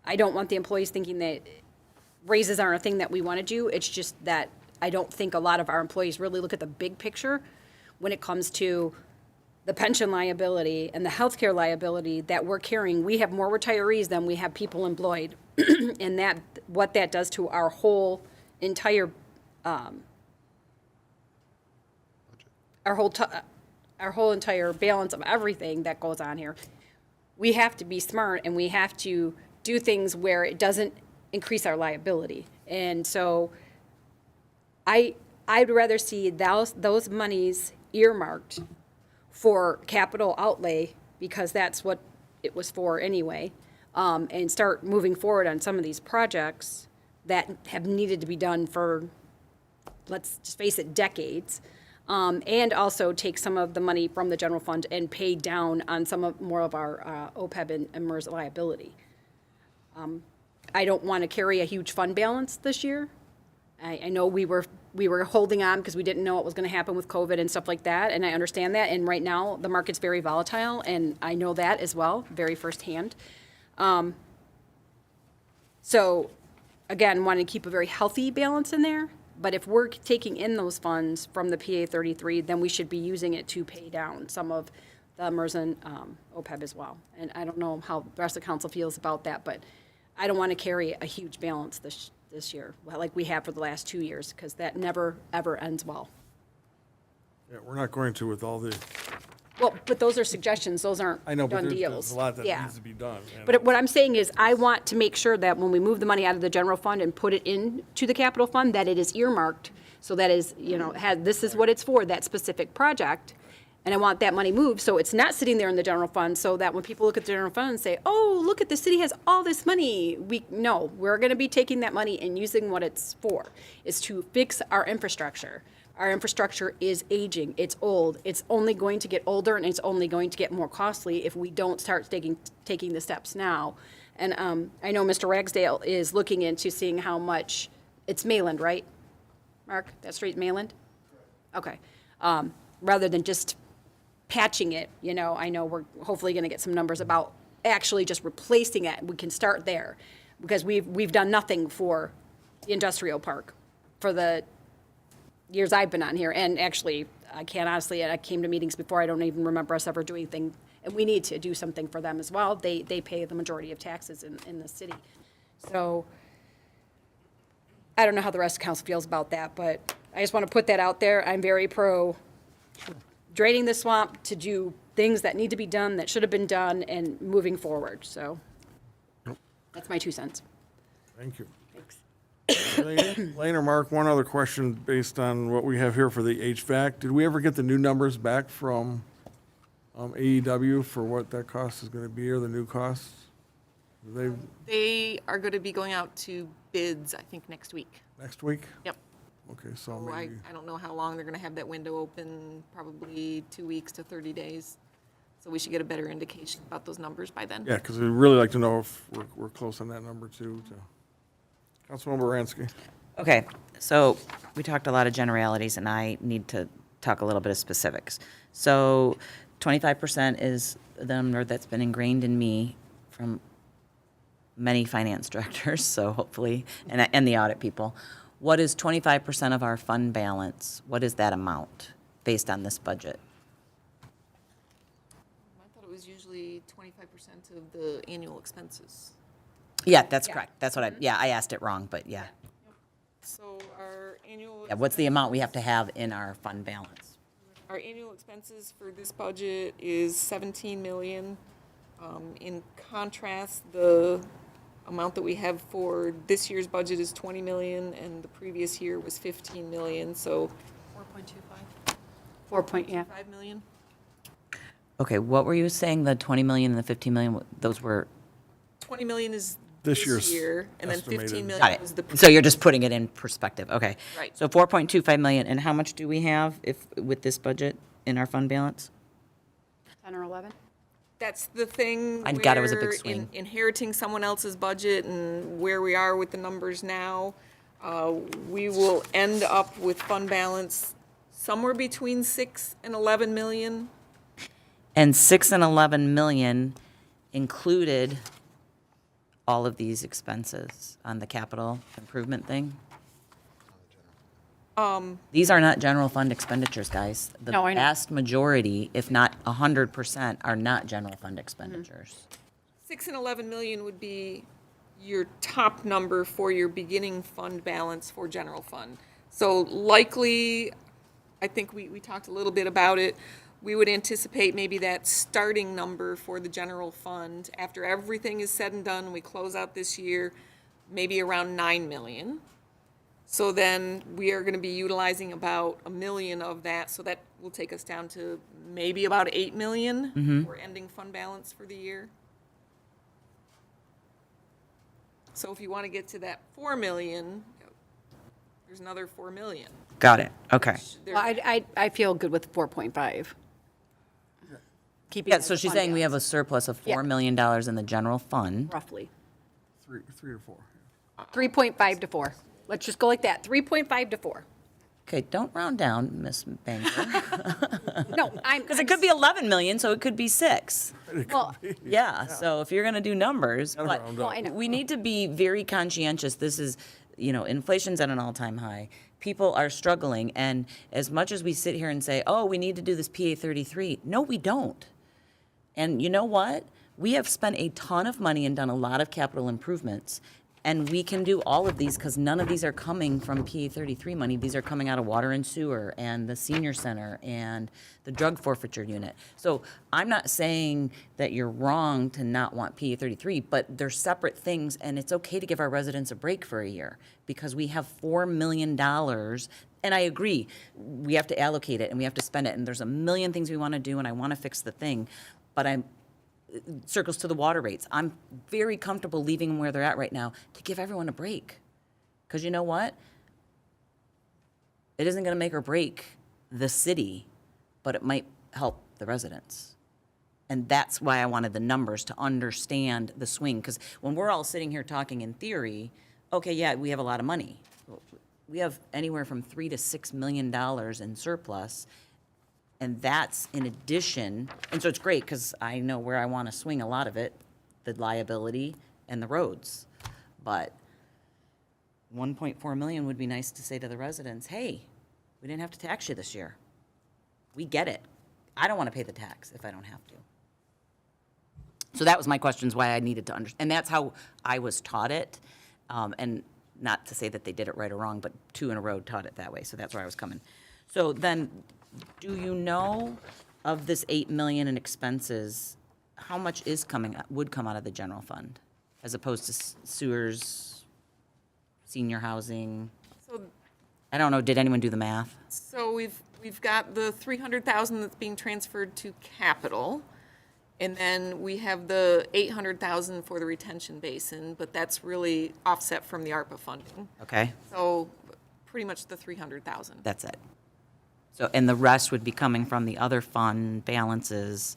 I don't want the employees thinking that raises aren't a thing that we want to do. It's just that I don't think a lot of our employees really look at the big picture when it comes to the pension liability and the healthcare liability that we're carrying. We have more retirees than we have people employed. And what that does to our whole entire, our whole entire balance of everything that goes on here. We have to be smart, and we have to do things where it doesn't increase our liability. And so I'd rather see those monies earmarked for capital outlay, because that's what it was for anyway, and start moving forward on some of these projects that have needed to be done for, let's just face it, decades. And also take some of the money from the general fund and pay down on more of our OPEB and MERS liability. I don't want to carry a huge fund balance this year. I know we were holding on because we didn't know what was going to happen with COVID and stuff like that, and I understand that. And right now, the market's very volatile, and I know that as well, very firsthand. So, again, want to keep a very healthy balance in there. But if we're taking in those funds from the PA 33, then we should be using it to pay down some of the MERS and OPEB as well. And I don't know how the rest of the council feels about that, but I don't want to carry a huge balance this year, like we have for the last 2 years, because that never, ever ends well. Yeah, we're not going to with all the, Well, but those are suggestions, those aren't I know, but done there's deals. a lot that Yeah. needs to be done. And But what I'm saying is, I want to make sure that when we move the money out of the general fund and put it into the capital fund, that it is earmarked, so that is, this is what it's for, that specific project. And I want that money moved, so it's not sitting there in the general fund, so that when people look at the general fund and say, oh, look at the city has all this money, we're gonna be taking that money and using what it's for, is to fix our infrastructure. Our infrastructure is aging, it's old, it's only going to get older, and it's only going to get more costly if we don't start taking the steps now. And I know Mr. Ragsdale is looking into seeing how much, it's Mayland, right? Mark, that street Mayland? Okay. Rather than just patching it, I know we're hopefully gonna get some numbers about actually just replacing it. We can start there, because we've done nothing for the industrial park for the years I've been on here. And actually, I can't honestly, I came to meetings before, I don't even remember us ever doing and we need to do something for them as well. They pay the majority of taxes in the city. So I don't know how the rest of council feels about that, but I just want to put that out there. I'm very pro draining the swamp to do things that need to be done, that should have been done, and moving forward, so that's my 2 cents. Thank you. Thanks. Lane or Mark, one other question based on what we have here for the HVAC. Did we ever get the new numbers back from AEW for what that cost is going to be, or the new costs? They, They are going to be going out to bids, I think, next week. next week? Yep. Okay, so So maybe, I don't know how long they're going to have that window open, probably 2 weeks to 30 days. So we should get a better indication about those numbers by then. yeah, because we'd really like to know if we're close on that number too. Councilmember Ransky. Okay, so we talked a lot of generalities, and I need to talk a little bit of specifics. So 25% is the number that's been ingrained in me from many finance directors, so hopefully, and the audit people. What is 25% of our fund balance? What is that amount based on this budget? I thought it was usually 25% of the annual expenses. Yeah, that's correct. That's what I asked it wrong, but yeah. So our annual. Yeah, what's the amount we have to have in our fund balance? Our annual expenses for this budget is 17 million. In contrast, the amount that we have for this year's budget is 20 million, and the previous year was 15 million, so 4 point, yeah. 5 million. Okay, what were you saying, the 20 million and the 15 million, those were? 20 million is This this year's year, and then estimated. 15 Got million was it. the. So you're just putting it in perspective, okay. Right. So 4.25 million, and how much do we have with this budget in our fund balance? 10 or 11? That's the thing. I got it was a big where swing. Inheriting someone else's budget and where we are with the numbers now, we will end up with fund balance somewhere between 6 and 11 million. And 6 and 11 million included all of these expenses on the capital improvement thing? These are not general fund expenditures, guys. The No, I know. vast majority, if not 100%, are not general fund expenditures. 6 and 11 million would be your top number for your beginning fund balance for general fund. So likely, I think we talked a little bit about it, we would anticipate maybe that starting number for the general fund, after everything is said and done, we close out this year, maybe around 9 million. So then we are going to be utilizing about 1 million of that, so that will take us down to maybe about 8 million for ending fund balance for the year. So if you want to get to that 4 million, there's another 4 million. Got it, okay. There- Well, I feel good with 4.5. Keeping Yeah, it so as she's fund saying we have a balance, surplus of Yeah. $4 million in the general fund. roughly. Three or four. 3.5 to 4. Let's just go like that, 3.5 to 4. Okay, don't round down, Miss Banker. No, I'm. Because it could be 11 million, so it could be 6. Well, Yeah, so if you're going to do numbers, but round Well, I know. we need to be very conscientious. This is, inflation's at an all-time high. People are struggling, and as much as we sit here and say, oh, we need to do this PA 33, no, we don't. And you know what? We have spent a ton of money and done a lot of capital improvements, and we can do all of these because none of these are coming from PA 33 money. These are coming out of water and sewer and the senior center and the drug forfeiture unit. So I'm not saying that you're wrong to not want PA 33, but they're separate things, and it's okay to give our residents a break for a year because we have $4 million. And I agree, we have to allocate it and we have to spend it, and there's a million things we want to do, and I want to fix the thing, but circles to the water rates. I'm very comfortable leaving them where they're at right now to give everyone a break. Because you know what? It isn't going to make or break the city, but it might help the residents. And that's why I wanted the numbers to understand the swing. Because when we're all sitting here talking in theory, okay, yeah, we have a lot of money. We have anywhere from $3 to $6 million in surplus. And that's in addition, and so it's great because I know where I want to swing a lot of it, the liability and the roads. But 1.4 million would be nice to say to the residents, hey, we didn't have to tax you this year. We get it. I don't want to pay the tax if I don't have to. So that was my questions, why I needed to understand, and that's how I was taught it. And not to say that they did it right or wrong, but 2 in a row taught it that way, so that's where I was coming. So then, do you know of this 8 million in expenses, how much would come out of the general fund? As opposed to sewers, senior housing? So I don't know, did anyone do the math? So we've got the 300,000 that's being transferred to capital, and then we have the 800,000 for the retention basin, but that's really offset from the ARPA funding. Okay, So pretty much the 300,000. that's it. So, and the rest would be coming from the other fund balances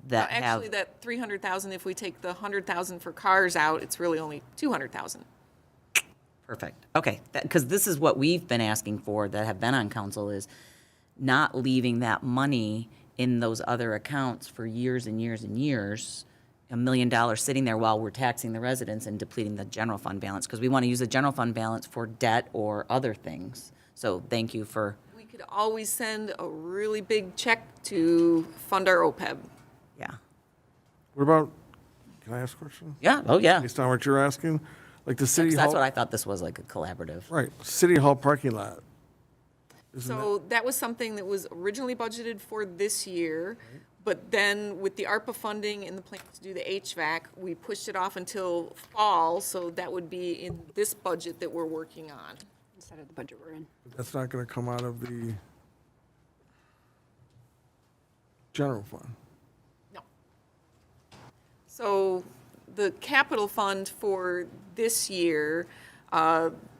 that have. Actually, that 300,000, if we take the 100,000 for cars out, it's really only 200,000. Perfect. Okay, because this is what we've been asking for that have been on council, is not leaving that money in those other accounts for years and years and years, $1 million sitting there while we're taxing the residents and depleting the general fund balance, because we want to use the general fund balance for debt or other things. So thank you for, We could always send a really big check to fund our OPEB. yeah. What about, can I ask a question? Yeah, oh, yeah. Based on what you're asking? Like the city 'Cause hall. that's what I thought this was, like a collaborative. Right, city hall parking lot. So that was something that was originally budgeted for this year, but then with the ARPA funding and the plan to do the HVAC, we pushed it off until fall, so that would be in this budget that we're working on. Instead of the budget we're in. That's not gonna come out of the general fund. No. So the capital fund for this year,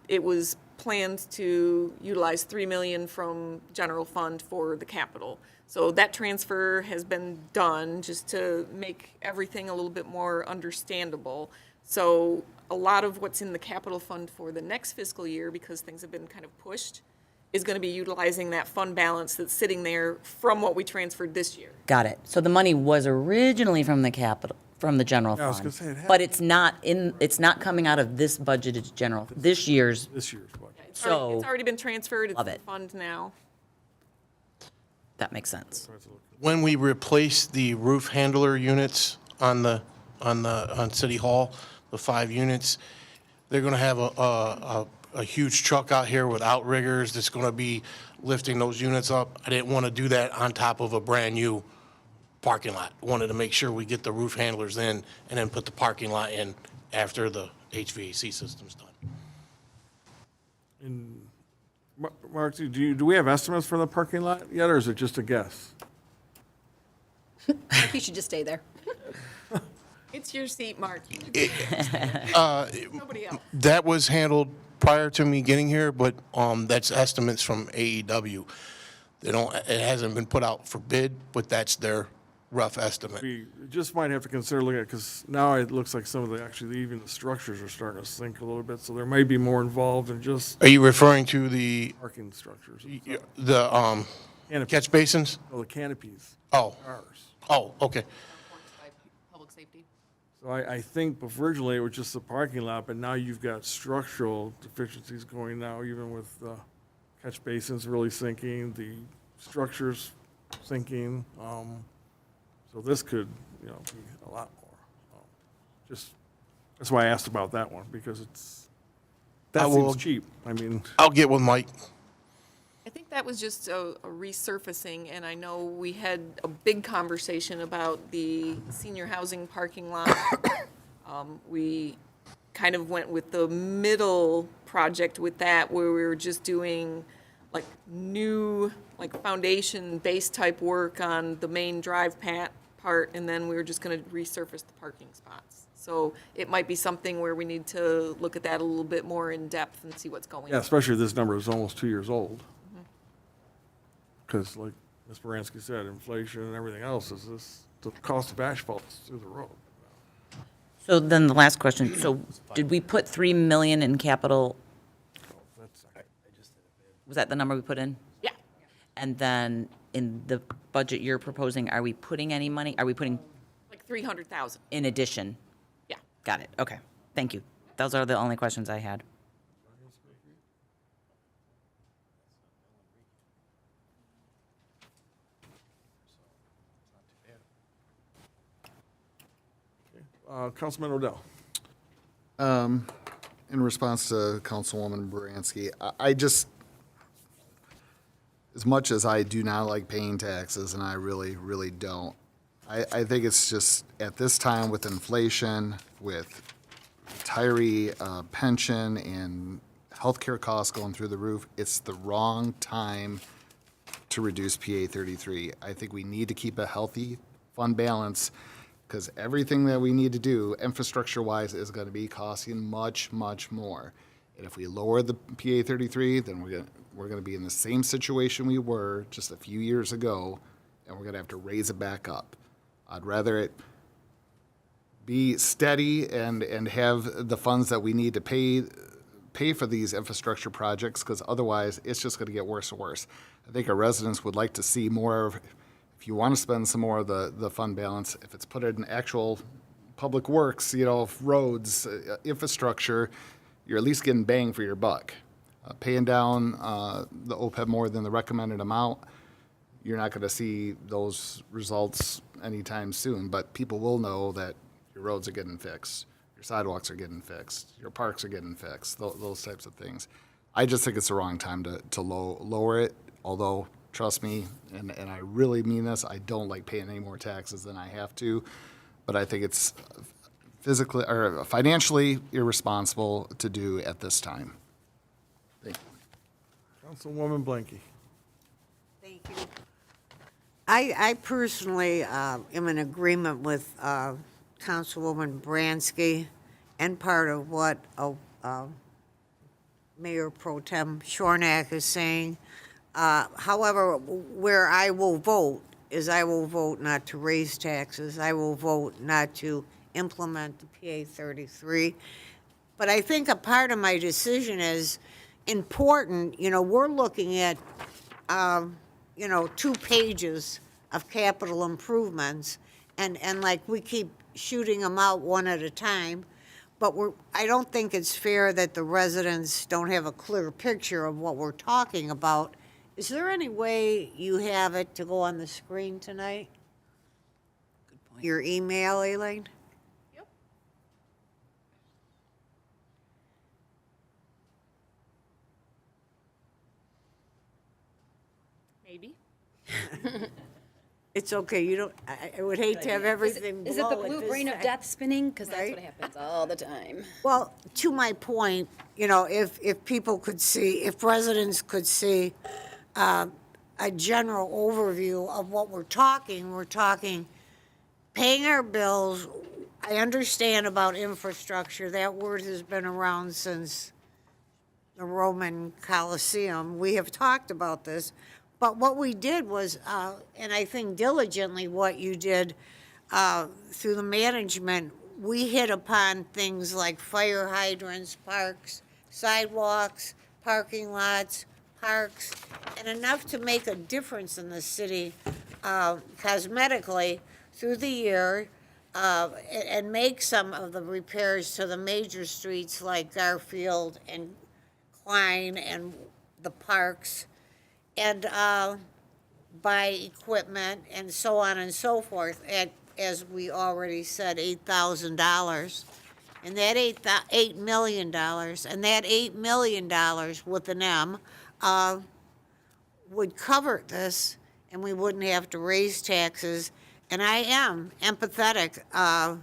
it was planned to utilize 3 million from general fund for the capital. So that transfer has been done just to make everything a little bit more understandable. So a lot of what's in the capital fund for the next fiscal year, because things have been kind of pushed, is going to be utilizing that fund balance that's sitting there from what we transferred this year. Got it. So the money was originally from the capital, from the general Yeah, I was fund. gonna say it had- But it's not coming out of this budgeted general, this year's. This year's budget. So, It's already been transferred, it's Love in the it. fund now. that makes sense. When we replace the roof handler units on City Hall, the 5 units, they're gonna have a huge truck out here with outriggers that's gonna be lifting those units up. I didn't wanna do that on top of a brand-new parking lot. Wanted to make sure we get the roof handlers in and then put the parking lot in after the HVAC system's done. Mark, do we have estimates for the parking lot yet, or is it just a guess? You should just stay there. It's your seat, Mark. Nobody else. That was handled prior to me getting here, but that's estimates from AEW. It hasn't been put out for bid, but that's their rough estimate. We just might have to consider looking at, because now it looks like some of even the structures are starting to sink a little bit, so there might be more involved than just Are you referring to the parking structures. the catch basins? Oh, the canopies, Oh, cars. okay. Public safety. So I think originally it was just the parking lot, but now you've got structural deficiencies going now, even with the catch basins really sinking, the structures sinking. So this could, be a lot more. That's why I asked about that one, because that seems cheap. I mean, I'll get with Mike. I think that was just a resurfacing, and I know we had a big conversation about the senior housing parking lot. We kind of went with the middle project with that, where we were just doing like new, like foundation base type work on the main drive part, and then we were just gonna resurface the parking spots. So it might be something where we need to look at that a little bit more in depth and see what's going yeah, on. especially this number is almost 2 years old. Because like Ms. Baranski said, inflation and everything else the cost of asphalt is through the road. So then the last question, so did we put 3 million in capital? Was that the number we put in? Yeah. And then in the budget you're proposing, are we putting any money, are we putting Like 300,000. in addition? Yeah. Got it, okay, thank you. Those are the only questions I had. Councilman Odell. In response to Councilwoman Baranski, I just, as much as I do not like paying taxes, and I really, really don't, I think it's just, at this time with inflation, with retiree pension and healthcare costs going through the roof, it's the wrong time to reduce PA 33. I think we need to keep a healthy fund balance, because everything that we need to do infrastructure-wise is going to be costing much, much more. And if we lower the PA 33, then we're going to be in the same situation we were just a few years ago, and we're going to have to raise it back up. I'd rather it be steady and have the funds that we need to pay for these infrastructure projects, because otherwise it's just going to get worse and worse. I think our residents would like to see more of, if you want to spend some more of the fund balance, if it's put in actual public works, roads, infrastructure, you're at least getting bang for your buck. Paying down the OPEB more than the recommended amount, you're not going to see those results anytime soon, but people will know that your roads are getting fixed, your sidewalks are getting fixed, your parks are getting fixed, those types of things. I just think it's the wrong time to lower it, although, trust me, and I really mean this, I don't like paying any more taxes than I have to, but I think it's physically or financially irresponsible to do at this time. Thank you. Councilwoman Blanky. Thank you. I personally am in agreement with Councilwoman Bransky and part of what Mayor Pro Tem Shornack is saying. However, where I will vote is I will vote not to raise taxes. I will vote not to implement the PA 33. But I think a part of my decision is important. We're looking at 2 pages of capital improvements, and like we keep shooting them out one at a time, but I don't think it's fair that the residents don't have a clear picture of what we're talking about. Is there any way you have it to go on the screen tonight? Good point. Your email, Elaine? Yep. Maybe. It's okay, you don't, I would hate to have everything Is it the blow at blue this brain of time. death spinning? Because that's Right? what happens all the time. Well, to my point, if people could see, if residents could see a general overview of what we're talking paying our bills. I understand about infrastructure. That word has been around since the Roman Colosseum. We have talked about this. But what we did was, and I think diligently what you did through the management, we hit upon things like fire hydrants, parks, sidewalks, parking lots, parks, and enough to make a difference in the city cosmetically through the year, and make some of the repairs to the major streets like Garfield and Klein and the parks, and buy equipment and so on and so forth at, as we already said, $8,000. And that $8 million, and that $8 million with an M, would cover this, and we wouldn't have to raise taxes. And I am empathetic. I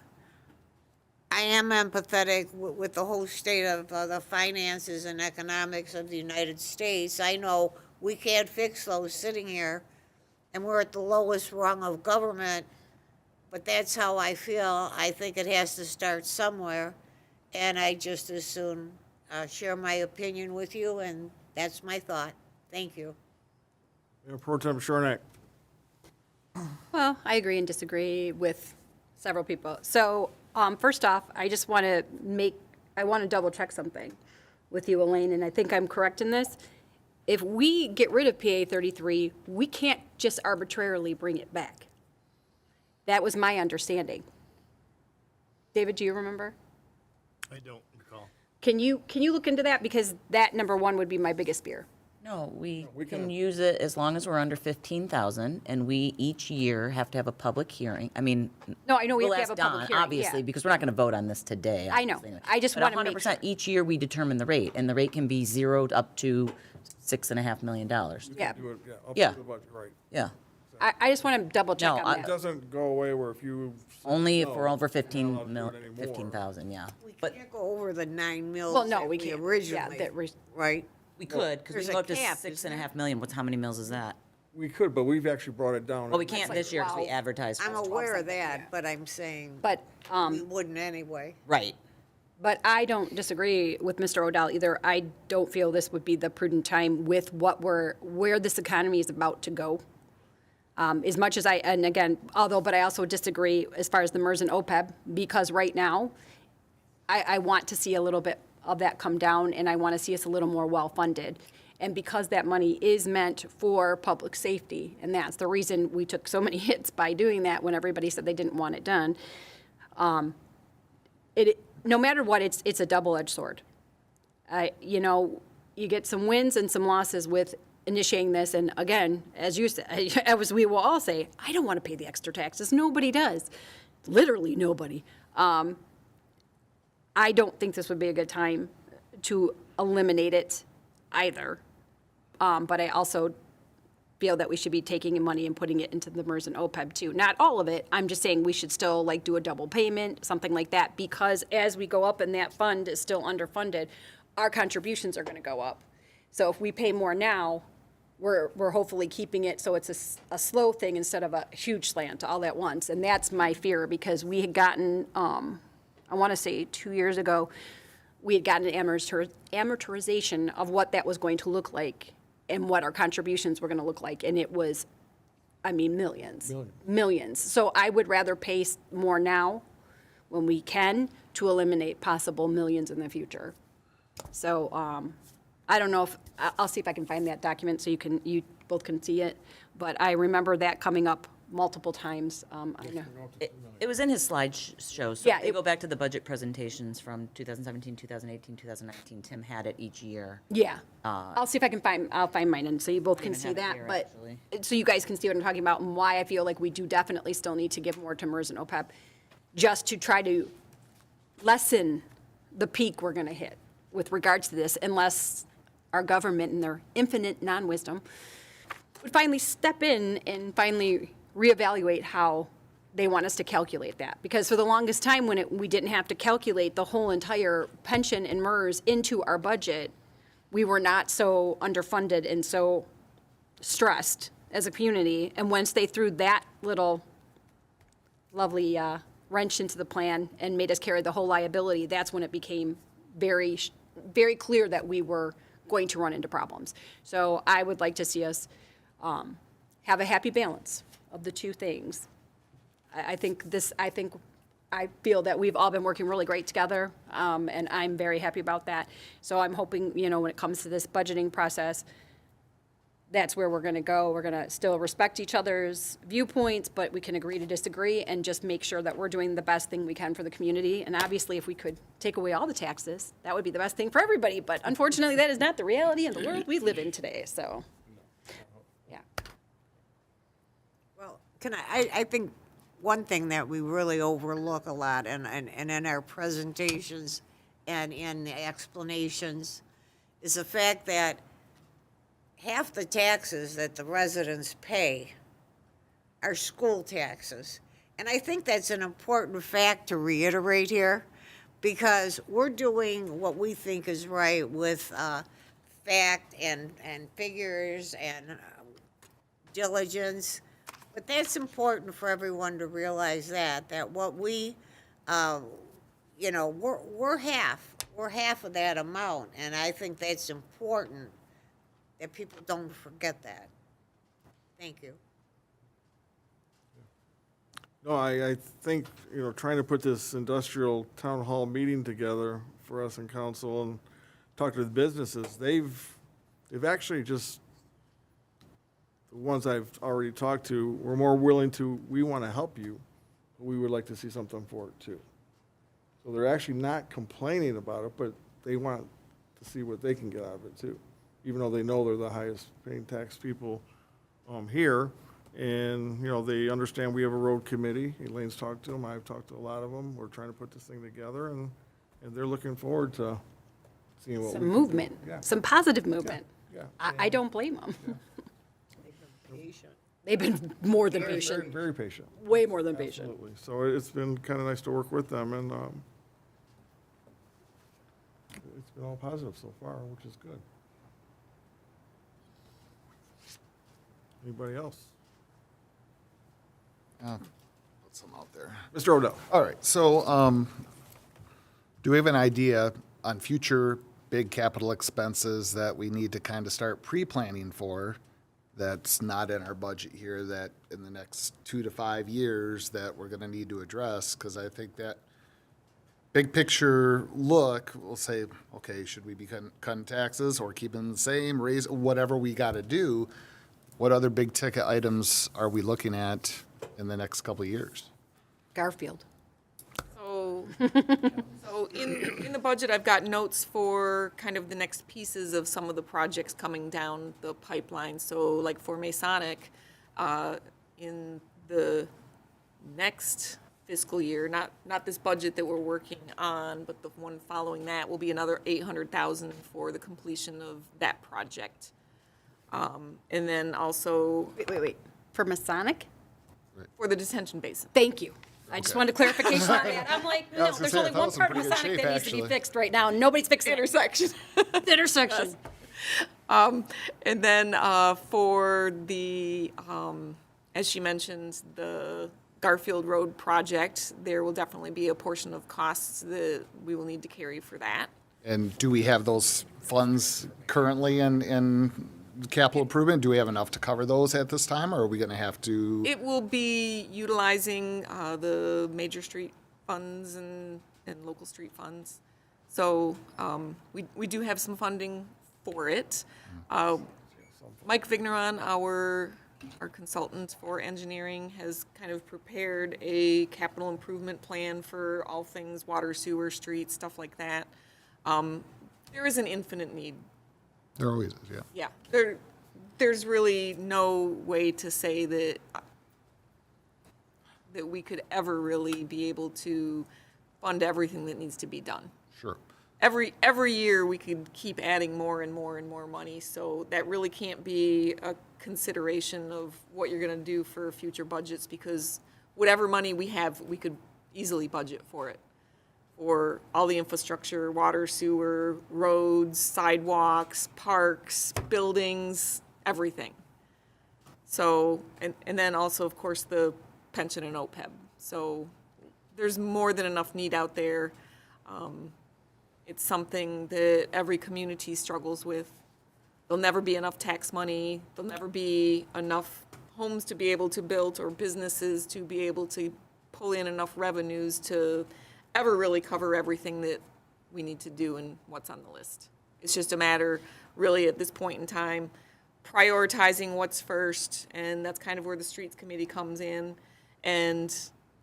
am empathetic with the whole state of the finances and economics of the United States. I know we can't fix those sitting here, and we're at the lowest rung of government, but that's how I feel. I think it has to start somewhere, and I just as soon share my opinion with you, and that's my thought. Thank you. Mayor Pro Tem Shornack. Well, I agree and disagree with several people. So, first off, I just want to double check something with you, Elaine, and I think I'm correct in this. If we get rid of PA 33, we can't just arbitrarily bring it back. That was my understanding. David, do you remember? I don't recall. Can you look into that? Because that, number one, would be my biggest fear. No, we we can can- use it as long as we're under 15,000, and we each year have to have a public hearing. I mean. No, I know we we'll have to have ask a public Dawn, hearing, Obviously, yeah. because we're not going to vote on this today. I know. obviously. I just But wanna make 100%, each year we determine the rate, and the rate can be zeroed up to $6.5 million. Yeah. Do it, up Yeah. to the budget, right. Yeah, I just want to double check No, on It that. doesn't go away where if you. only if no, we're over you're not allowed to do it anymore. 15,000, yeah. We But can't go over the 9 mils Well, no, that we we can't. Yeah, originally, that right? we could, because we There's can a go up to cap, isn't 6.5 million. How many mills is that? We could, but we've actually brought it down. Well, we can't like this year because we 12. advertised. I'm for it. aware of that, but I'm saying But, we wouldn't anyway. Right. but I don't disagree with Mr. Odell either. I don't feel this would be the prudent time with where this economy is about to go. As much as and again, but I also disagree as far as the MERS and OPEB, because right now, I want to see a little bit of that come down, and I want to see us a little more well-funded. And because that money is meant for public safety, and that's the reason we took so many hits by doing that when everybody said they didn't want it done, no matter what, it's a double-edged sword. You get some wins and some losses with initiating this, and again, as you said, as we will all say, I don't want to pay the extra taxes. Nobody does. Literally nobody. I don't think this would be a good time to eliminate it either. But I also feel that we should be taking money and putting it into the MERS and OPEB too. Not all of it. I'm just saying we should still like do a double payment, something like that, because as we go up and that fund is still underfunded, our contributions are going to go up. So if we pay more now, we're hopefully keeping it so it's a slow thing instead of a huge slant all at once. And that's my fear, because we had gotten, I want to say 2 years ago, we had gotten an amortization of what that was going to look like and what our contributions were going to look like. And it was, I mean, millions. Millions. So I would rather pay more now when we can to eliminate possible millions in the future. So I don't know if, I'll see if I can find that document so you both can see it. But I remember that coming up multiple times. I know. It was in his slideshow, so Yeah, if you go back to the budget presentations from 2017, 2018, 2019, Tim had it each year. Yeah. I'll see if I can I'll find mine, and so you both can even see have it that. here, But, actually. so you guys can see what I'm talking about and why I feel like we do definitely still need to give more to MERS and OPEB, just to try to lessen the peak we're going to hit with regards to this, unless our government in their infinite non-wisdom would finally step in and finally reevaluate how they want us to calculate that. Because for the longest time, when we didn't have to calculate the whole entire pension and MERS into our budget, we were not so underfunded and so stressed as a community. And once they threw that little lovely wrench into the plan and made us carry the whole liability, that's when it became very, very clear that we were going to run into problems. So I would like to see us have a happy balance of the two things. I feel that we've all been working really great together, and I'm very happy about that. So I'm hoping, when it comes to this budgeting process, that's where we're going to go. We're going to still respect each other's viewpoints, but we can agree to disagree and just make sure that we're doing the best thing we can for the community. And obviously, if we could take away all the taxes, that would be the best thing for everybody. But unfortunately, that is not the reality in the world we live in today. So, yeah. Well, I think one thing that we really overlook a lot, and in our presentations and in the explanations, is the fact that half the taxes that the residents pay are school taxes. And I think that's an important fact to reiterate here, because we're doing what we think is right with fact and figures and diligence. But that's important for everyone to realize that what we, we're half of that amount. And I think that's important that people don't forget that. Thank you. No, I think, trying to put this industrial town hall meeting together for us in council and talk to the businesses, they've actually just, the ones I've already talked to, were more willing we want to help you, but we would like to see something for it too. So they're actually not complaining about it, but they want to see what they can get out of it too. even though they know they're the highest paying tax people here. And, they understand we have a road committee. Elaine's talked to them, I've talked to a lot of them. We're trying to put this thing together, and they're looking forward to seeing what we Some can do. movement, Yeah. some positive movement. Yeah. I don't blame them. Patient. They've been more than Very, patient, very patient. way more than patient. Absolutely. So it's been kind of nice to work with them, and it's been all positive so far, which is good. Anybody else? Put some out there. Mr. Odell? All right, so, do we have an idea on future big capital expenses that we need to kind of start pre-planning for that's not in our budget here, that in the next 2 to 5 years that we're gonna need to address? Because I think that big picture look, we'll say, okay, should we be cutting taxes or keeping them the same, raise, whatever we gotta do? What other big ticket items are we looking at in the next couple of years? Garfield. So, so in the budget, I've got notes for kind of the next pieces of some of the projects coming down the pipeline. So like for Masonic, in the next fiscal year, not this budget that we're working on, but the one following that will be another 800,000 for the completion of that project. And then also Wait. For Masonic? for the detention basin. Thank you. I just wanted clarification on that. I'm like, I no, was gonna there's say, I only thought it one was in part of pretty good Masonic shape, that needs to be actually. fixed right now. Nobody's fixing it. Intersection. The intersection. And then for the, as she mentioned, the Garfield Road project, there will definitely be a portion of costs that we will need to carry for that. And do we have those funds currently in capital improvement? Do we have enough to cover those at this time, or are we gonna have to? It will be utilizing the major street funds and local street funds. So we do have some funding for it. Mike Vigneron, our consultant for engineering, has kind of prepared a capital improvement plan for all things water, sewer, streets, stuff like that. There is an infinite need. There always is, yeah. Yeah, there's really no way to say that we could ever really be able to fund everything that needs to be done. Sure. Every year, we could keep adding more and more and more money, so that really can't be a consideration of what you're gonna do for future budgets, because whatever money we have, we could easily budget for it. For all the infrastructure, water, sewer, roads, sidewalks, parks, buildings, everything. So, and then also, of course, the pension and OPEB. So there's more than enough need out there. It's something that every community struggles with. There'll never be enough tax money. There'll never be enough homes to be able to build or businesses to be able to pull in enough revenues to ever really cover everything that we need to do and what's on the list. It's just a matter, really, at this point in time, prioritizing what's first, and that's kind of where the Streets Committee comes in, and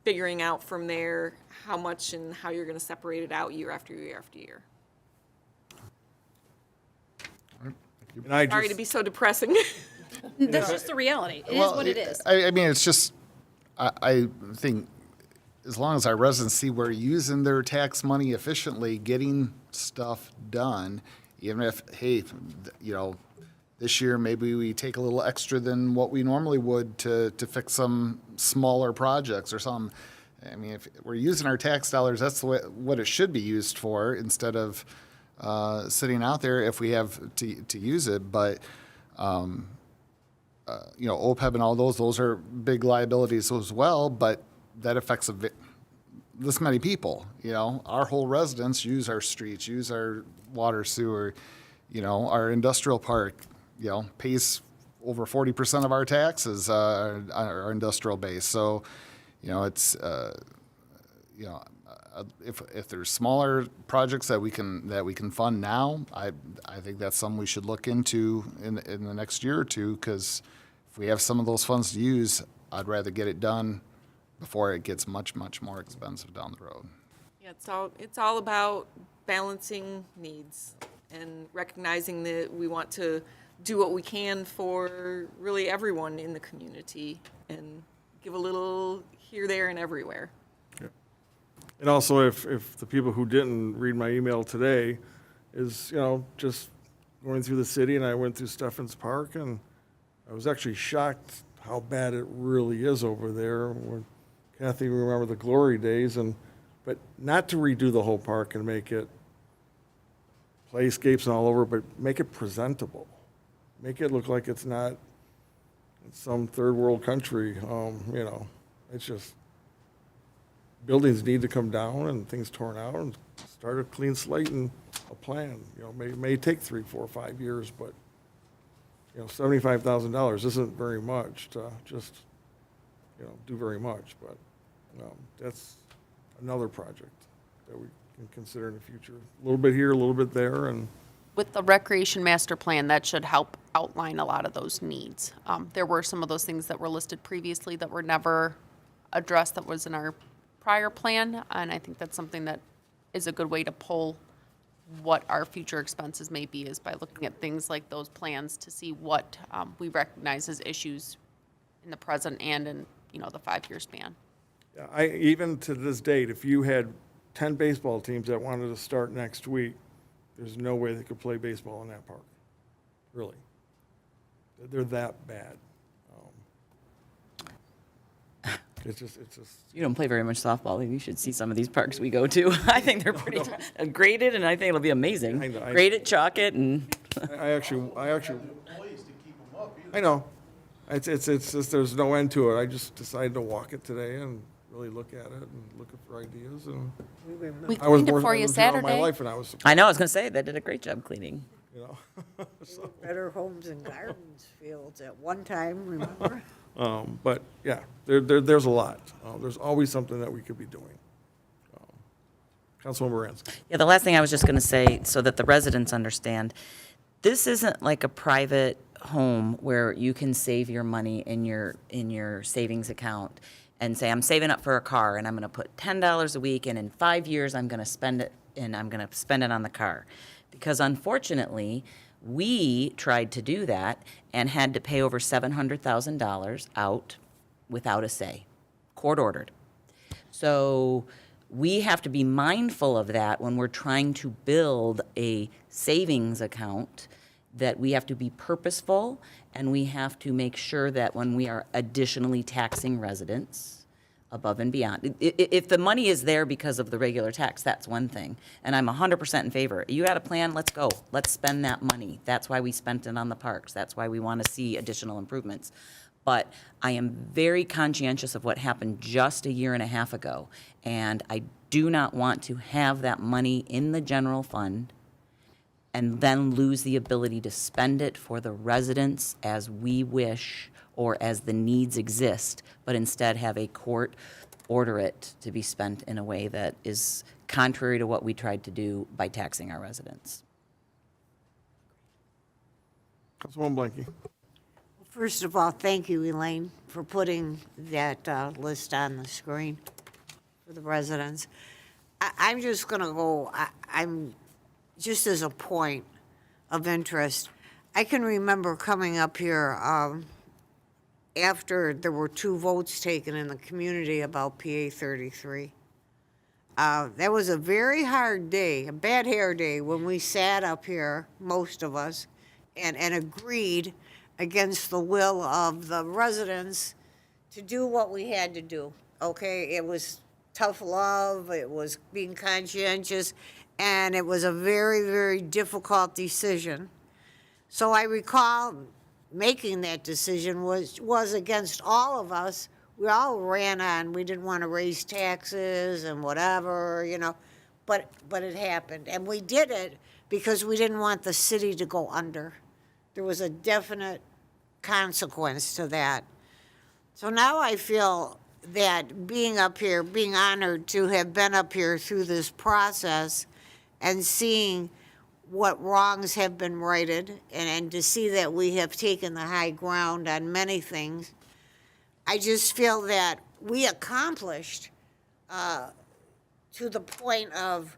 figuring out from there how much and how you're gonna separate it out year after year after year. And I Sorry just, to be so depressing. That's just the reality. It is Well, what it is. I mean, it's just, I think as long as our residents see we're using their tax money efficiently, getting stuff done, even if, hey, this year maybe we take a little extra than what we normally would to fix some smaller projects or something. I mean, if we're using our tax dollars, that's what it should be used for, instead of sitting out there if we have to use it. But OPEB and all those are big liabilities as well, but that affects this many people. Our whole residents use our streets, use our water, sewer, our industrial park, pays over 40% of our taxes, our industrial base. So, it's, if there's smaller projects that we can fund now, I think that's something we should look into in the next year or two, because if we have some of those funds to use, I'd rather get it done before it gets much, much more expensive down the road. Yeah, it's all about balancing needs. and recognizing that we want to do what we can for really everyone in the community and give a little here, there, and everywhere. And also, if the people who didn't read my email today is, just going through the city, and I went through Steffens Park, and I was actually shocked how bad it really is over there. When Kathy, remember the glory days, but not to redo the whole park and make it playscapes and all over, but make it presentable. Make it look like it's not in some third world country. It's just, buildings need to come down and things torn out and start a clean slate and a plan. May take 3, 4, 5 years, but, $75,000 isn't very much to just, do very much, but that's another project that we can consider in the future. A little bit here, a little bit there, and With the recreation master plan, that should help outline a lot of those needs. There were some of those things that were listed previously that were never addressed that was in our prior plan, and I think that's something that is a good way to pull what our future expenses may be, is by looking at things like those plans to see what we recognize as issues in the present and in, the 5-year span. yeah, even to this date, if you had 10 baseball teams that wanted to start next week, there's no way they could play baseball in that park. Really. They're that bad. It's just. You don't play very much softball. You should see some of these parks we go to. I think they're pretty graded, and I think it'll be amazing. Grade it, chalk it, and I actually. I know. It's just, there's no end to it. I just decided to walk it today and really look at it and look for ideas. And We I was cleaned it more, for I you lived here all my Saturday. life, and I was I know, I was going to say, they did a great job cleaning. So, Better Homes and Gardens Fields at one time, remember? but yeah, there's a lot. There's always something that we could be doing. Councilwoman Baranski. Yeah, the last thing I was just going to say, so that the residents understand, this isn't like a private home where you can save your money in your savings account and say, I'm saving up for a car, and I'm going to put $10 a week, and in 5 years, I'm going to spend it, and I'm going to spend it on the car. Because unfortunately, we tried to do that and had to pay over $700,000 out without a say, court ordered. So we have to be mindful of that when we're trying to build a savings account, that we have to be purposeful, and we have to make sure that when we are additionally taxing residents above and beyond. If the money is there because of the regular tax, that's one thing, and I'm 100% in favor. You had a plan, let's go. Let's spend that money. That's why we spent it on the parks. That's why we want to see additional improvements. But I am very conscientious of what happened just a year and a half ago, and I do not want to have that money in the general fund and then lose the ability to spend it for the residents as we wish or as the needs exist, but instead have a court order it to be spent in a way that is contrary to what we tried to do by taxing our residents. Councilwoman Blanky. First of all, thank you, Elaine, for putting that list on the screen for the residents. I'm just going to go, I'm just as a point of interest. I can remember coming up here after there were 2 votes taken in the community about PA 33. That was a very hard day, a bad hair day, when we sat up here, most of us, and agreed against the will of the residents to do what we had to do, okay? It was tough love, it was being conscientious, and it was a very, very difficult decision. So I recall making that decision was against all of us. We all ran on, we didn't want to raise taxes and whatever, but it happened. And we did it because we didn't want the city to go under. There was a definite consequence to that. So now I feel that being up here, being honored to have been up here through this process and seeing what wrongs have been righted and to see that we have taken the high ground on many things, I just feel that we accomplished to the point of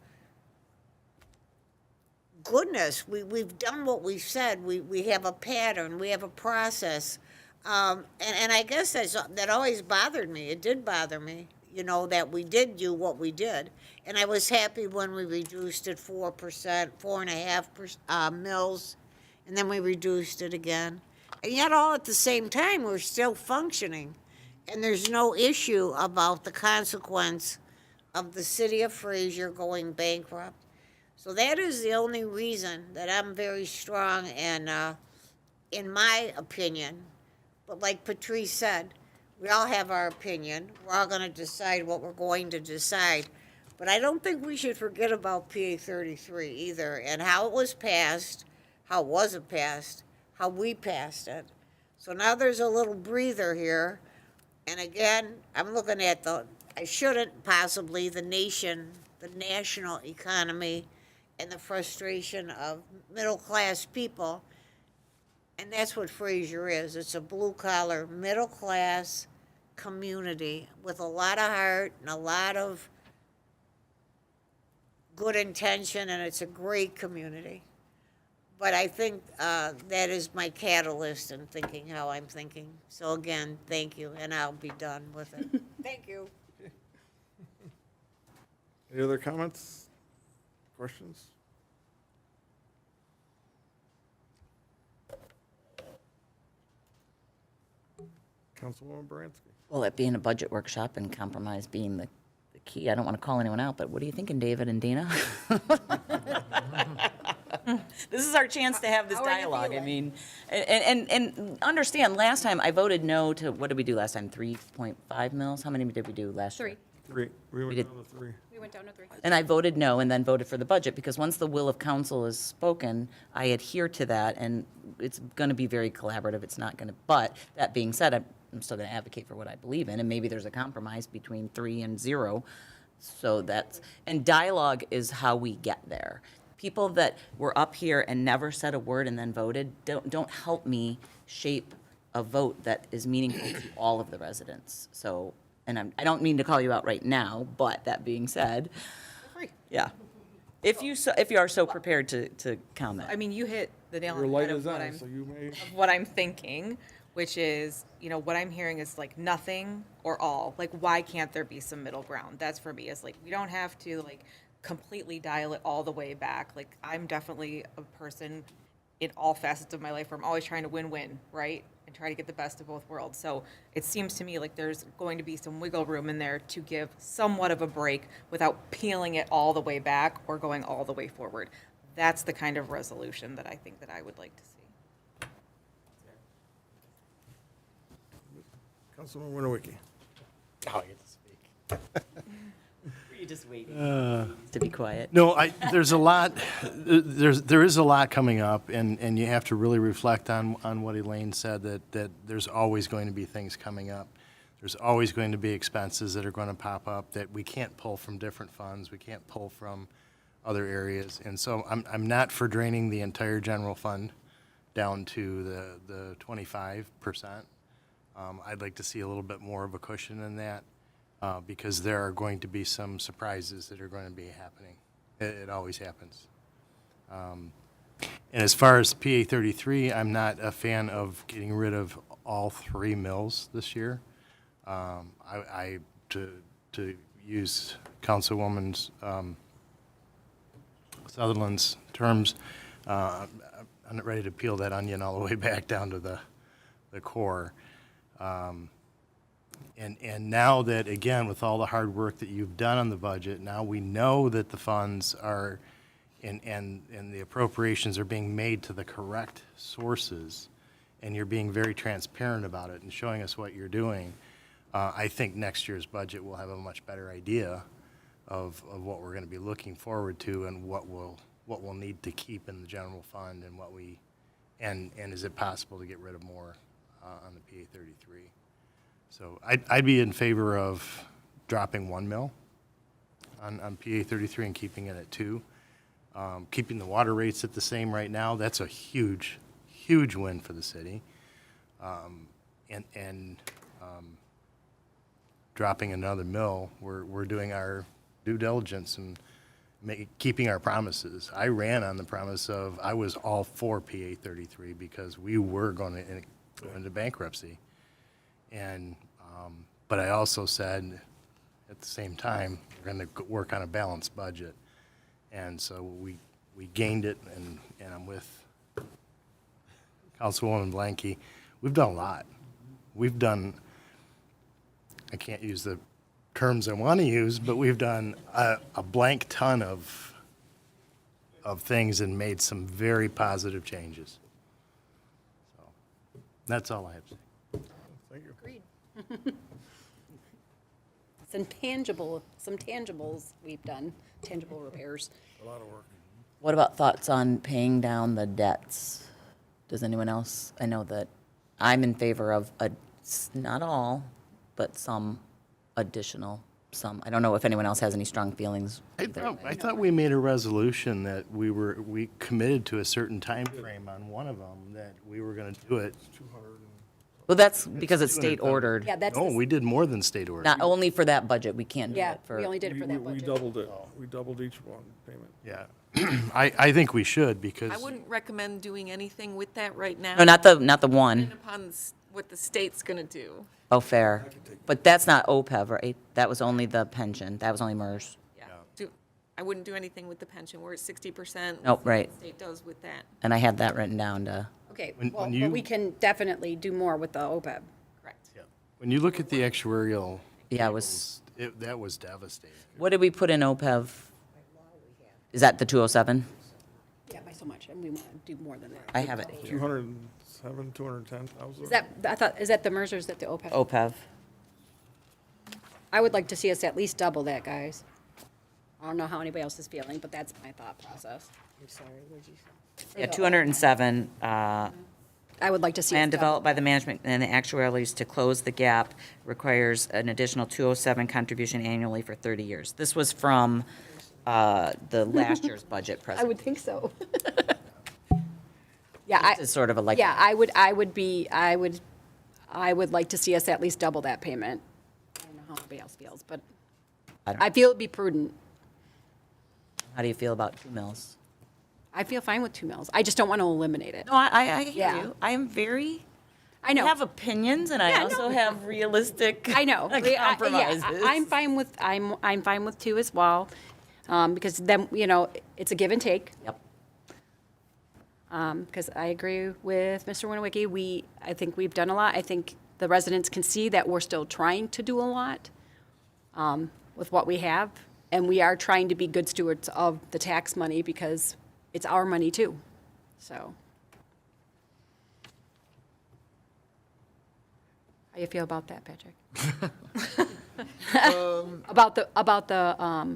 goodness, we've done what we've said. We have a pattern, we have a process. And I guess that always bothered me. It did bother me, you know, that we did do what we did. And I was happy when we reduced it 4%, 4.5% mils, and then we reduced it again. And yet all at the same time, we're still functioning. And there's no issue about the consequence of the city of Fraser going bankrupt. So that is the only reason that I'm very strong and, in my opinion, but like Patrice said, we all have our opinion. We're all gonna decide what we're going to decide. But I don't think we should forget about PA 33 either, and how it was passed, how it wasn't passed, how we passed it. So now there's a little breather here. And again, I'm looking at I shouldn't possibly, the national economy and the frustration of middle-class people. And that's what Fraser is. It's a blue-collar, middle-class community with a lot of heart and a lot of good intention, and it's a great community. But I think that is my catalyst in thinking how I'm thinking. So again, thank you, and I'll be done with it. Thank you. Any other comments, questions? Councilwoman Baranski. Well, it being a budget workshop and compromise being the key, I don't want to call anyone out, but what are you thinking, David and Dana? This is our chance to have this dialogue. I mean, and understand, last time I voted no to, what did we do last time? 3.5 mils? How many did we do last year? 3. 3. We went did- down to 3. We went down to 3. And I voted no and then voted for the budget, because once the will of council is spoken, I adhere to that, and it's going to be very collaborative. It's not going to, but that being said, I'm still going to advocate for what I believe in, and maybe there's a compromise between 3 and 0. So and dialogue is how we get there. People that were up here and never said a word and then voted, don't help me shape a vote that is meaningful to all of the residents. So, and I don't mean to call you out right now, but that being said, yeah. If you are so prepared to comment. I mean, you hit the nail Your on the light head is of what on, so you may. what I'm thinking, which is, you know, what I'm hearing is like nothing or all. Like, why can't there be some middle ground? That's for me. Is like, we don't have to like completely dial it all the way back. Like, I'm definitely a person in all facets of my life where I'm always trying to win-win, right? And try to get the best of both worlds. So it seems to me like there's going to be some wiggle room in there to give somewhat of a break without peeling it all the way back or going all the way forward. That's the kind of resolution that I think that I would like to see. Councilman Winowicki. Oh, I get to speak. You're just waiting to be quiet. No, there's a lot, there is a lot coming up, and you have to really reflect on what Elaine said, that there's always going to be things coming up. There's always going to be expenses that are going to pop up that we can't pull from different funds, we can't pull from other areas. And so I'm not for draining the entire general fund down to the 25%. I'd like to see a little bit more of a cushion in that. Because there are going to be some surprises that are going to be happening. It always happens. And as far as PA 33, I'm not a fan of getting rid of all 3 mills this year. To use Councilwoman Sutherland's terms, I'm not ready to peel that onion all the way back down to the core. And now that, again, with all the hard work that you've done on the budget, now we know that the funds are, and the appropriations are being made to the correct sources, and you're being very transparent about it and showing us what you're doing, I think next year's budget will have a much better idea of what we're going to be looking forward to and what we'll need to keep in the general fund and is it possible to get rid of more on the PA 33. So I'd be in favor of dropping 1 mil on PA 33 and keeping it at 2. Keeping the water rates at the same right now, that's a huge, huge win for the city. And dropping another mill, we're doing our due diligence keeping our promises. I ran on the promise of, I was all for PA 33 because we were going to go into bankruptcy. And, but I also said, at the same time, we're going to work on a balanced budget. And so we gained it, and I'm with Councilwoman Blanky. We've done a lot. We've done, I can't use the terms I want to use, but we've done a blank ton of things and made some very positive changes. So that's all I have to say. Thank you. Agreed. Some tangibles we've done, tangible repairs. A lot of work. What about thoughts on paying down the debts? Does anyone else? I know that I'm in favor of, not all, but some additional, some. I don't know if anyone else has any strong feelings. I thought we made a resolution that we committed to a certain time frame on one of them, that we were going to do it. Well, that's because it's state ordered. Yeah, that's, No, we did more than state order. Not only for that budget, we can't do yeah, it for. we only did it for that We budget. doubled it. We doubled each one payment. Yeah. I think we should, because I wouldn't recommend doing anything with that right now. No, not the one. Depending upon what the state's gonna do. Oh, fair. But that's not OPEB, right? That was only the pension. That was only MERS. Yeah. I wouldn't do anything with the pension. We're at 60%. Nope, right. The state does with that. And I had that written down to, Okay, When- well, when but you- we can definitely do more with the OPEB. Correct. when you look at the actuarial, yeah, it was, that was devastating. what did we put in OPEB? Is that the 207? Yeah, by so much, and we want to do more than that. I have it here. 207, 210,000. Is that the MERS or is that the OPEB? OPEB. I would like to see us at least double that, guys. I don't know how anybody else is feeling, but that's my thought process. I'm sorry, what'd you say? Yeah, 207, I would like to see us plan double. developed by the management and the actuaries to close the gap requires an additional 207 contribution annually for 30 years. This was from the last year's budget I would presentation. think so. Yeah, This is sort of a like. yeah, I would like to see us at least double that payment. I don't know how anybody else feels, but I don't- I feel it'd be prudent. How do you feel about 2 mills? I feel fine with 2 mills. I just don't want to eliminate it. No, I hear Yeah. you. I am very, I know. I have opinions and I Yeah, also no. have realistic I know. compromises. I'm fine with, I'm fine with 2 as well, because then, it's a give and take. Yep. Because I agree with Mr. Winowicki. I think we've done a lot. I think the residents can see that we're still trying to do a lot with what we have. And we are trying to be good stewards of the tax money because it's our money too. So. How you feel about that, Patrick? About the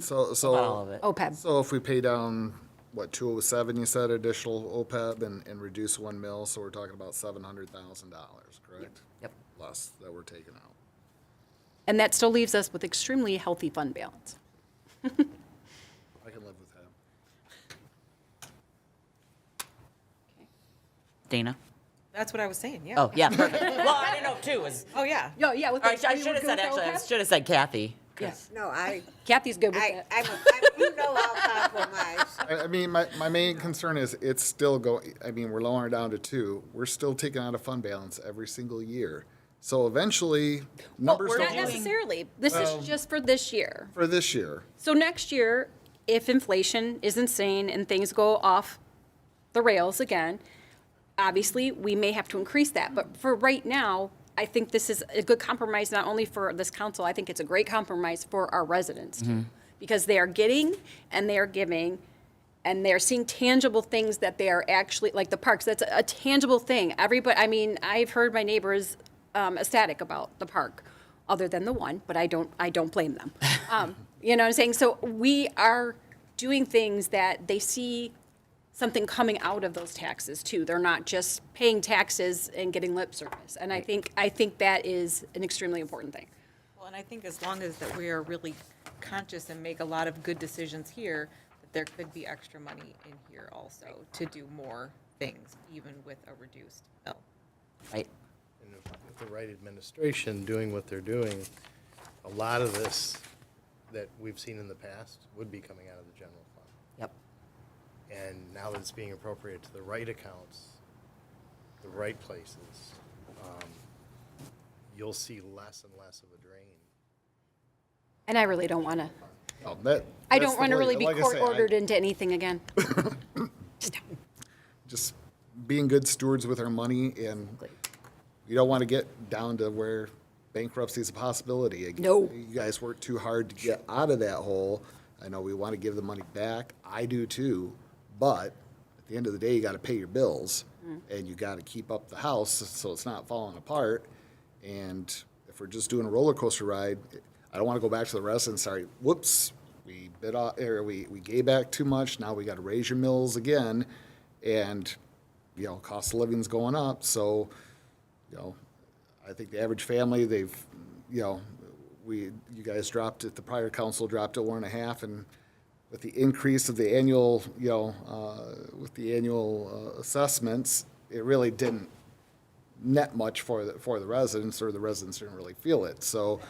So, About all of it. OPEB. So if we pay down, what, 207, you said, additional OPEB and reduce 1 mil, so we're talking about $700,000, correct? Yep. Less that we're taking out. And that still leaves us with extremely healthy fund balance. I can live with that. Dana? That's what I was saying, yeah. Oh, yeah, perfect. Well, I didn't know too was, Oh, yeah. Yeah. With I should have said, actually, I should have said Kathy. Yes. No, Kathy's good with that. you know I'll compromise. I mean, my main concern is it's still going, I mean, we're lowering it down to 2. We're still taking out a fund balance every single year. So eventually, numbers Not don't, necessarily. This is just for this year. for this year. So next year, if inflation is insane and things go off the rails again, obviously, we may have to increase that. But for right now, I think this is a good compromise, not only for this council, I think it's a great compromise for our residents too. Because they are getting and they are giving and they're seeing tangible things that they are actually, like the parks, that's a tangible thing. Everybody, I mean, I've heard my neighbors ecstatic about the park, other than the one, but I don't blame them. You know what I'm saying? So we are doing things that they see something coming out of those taxes too. They're not just paying taxes and getting lip service. And I think that is an extremely important thing. Well, and I think as long as that we are really conscious and make a lot of good decisions here, that there could be extra money in here also to do more things, even with a reduced bill. Right. And with the right administration doing what they're doing, a lot of this that we've seen in the past would be coming out of the general fund. Yep. And now that it's being appropriated to the right accounts, the right places, you'll see less and less of a drain. And I really don't want to, Oh, I that's don't the want to way- really be like I say, court-ordered into anything again. Just being good stewards with our money, and we don't want to get down to where bankruptcy is a possibility again. No. You guys worked too hard to get out of that hole. I know we want to give the money back. I do too. But at the end of the day, you got to pay your bills, and you got to keep up the house so it's not falling apart. And if we're just doing a roller coaster ride, I don't want to go back to the residents. Sorry, whoops, we bid off, or we gave back too much. Now we got to raise your mills again, and you know, cost of living's going up. So, you know, I think the average family, they've, you know, you guys dropped it. The prior council dropped it 1.5, and with the increase of the annual, you know, with the annual assessments, it really didn't net much for the residents, or the residents didn't really feel it. So,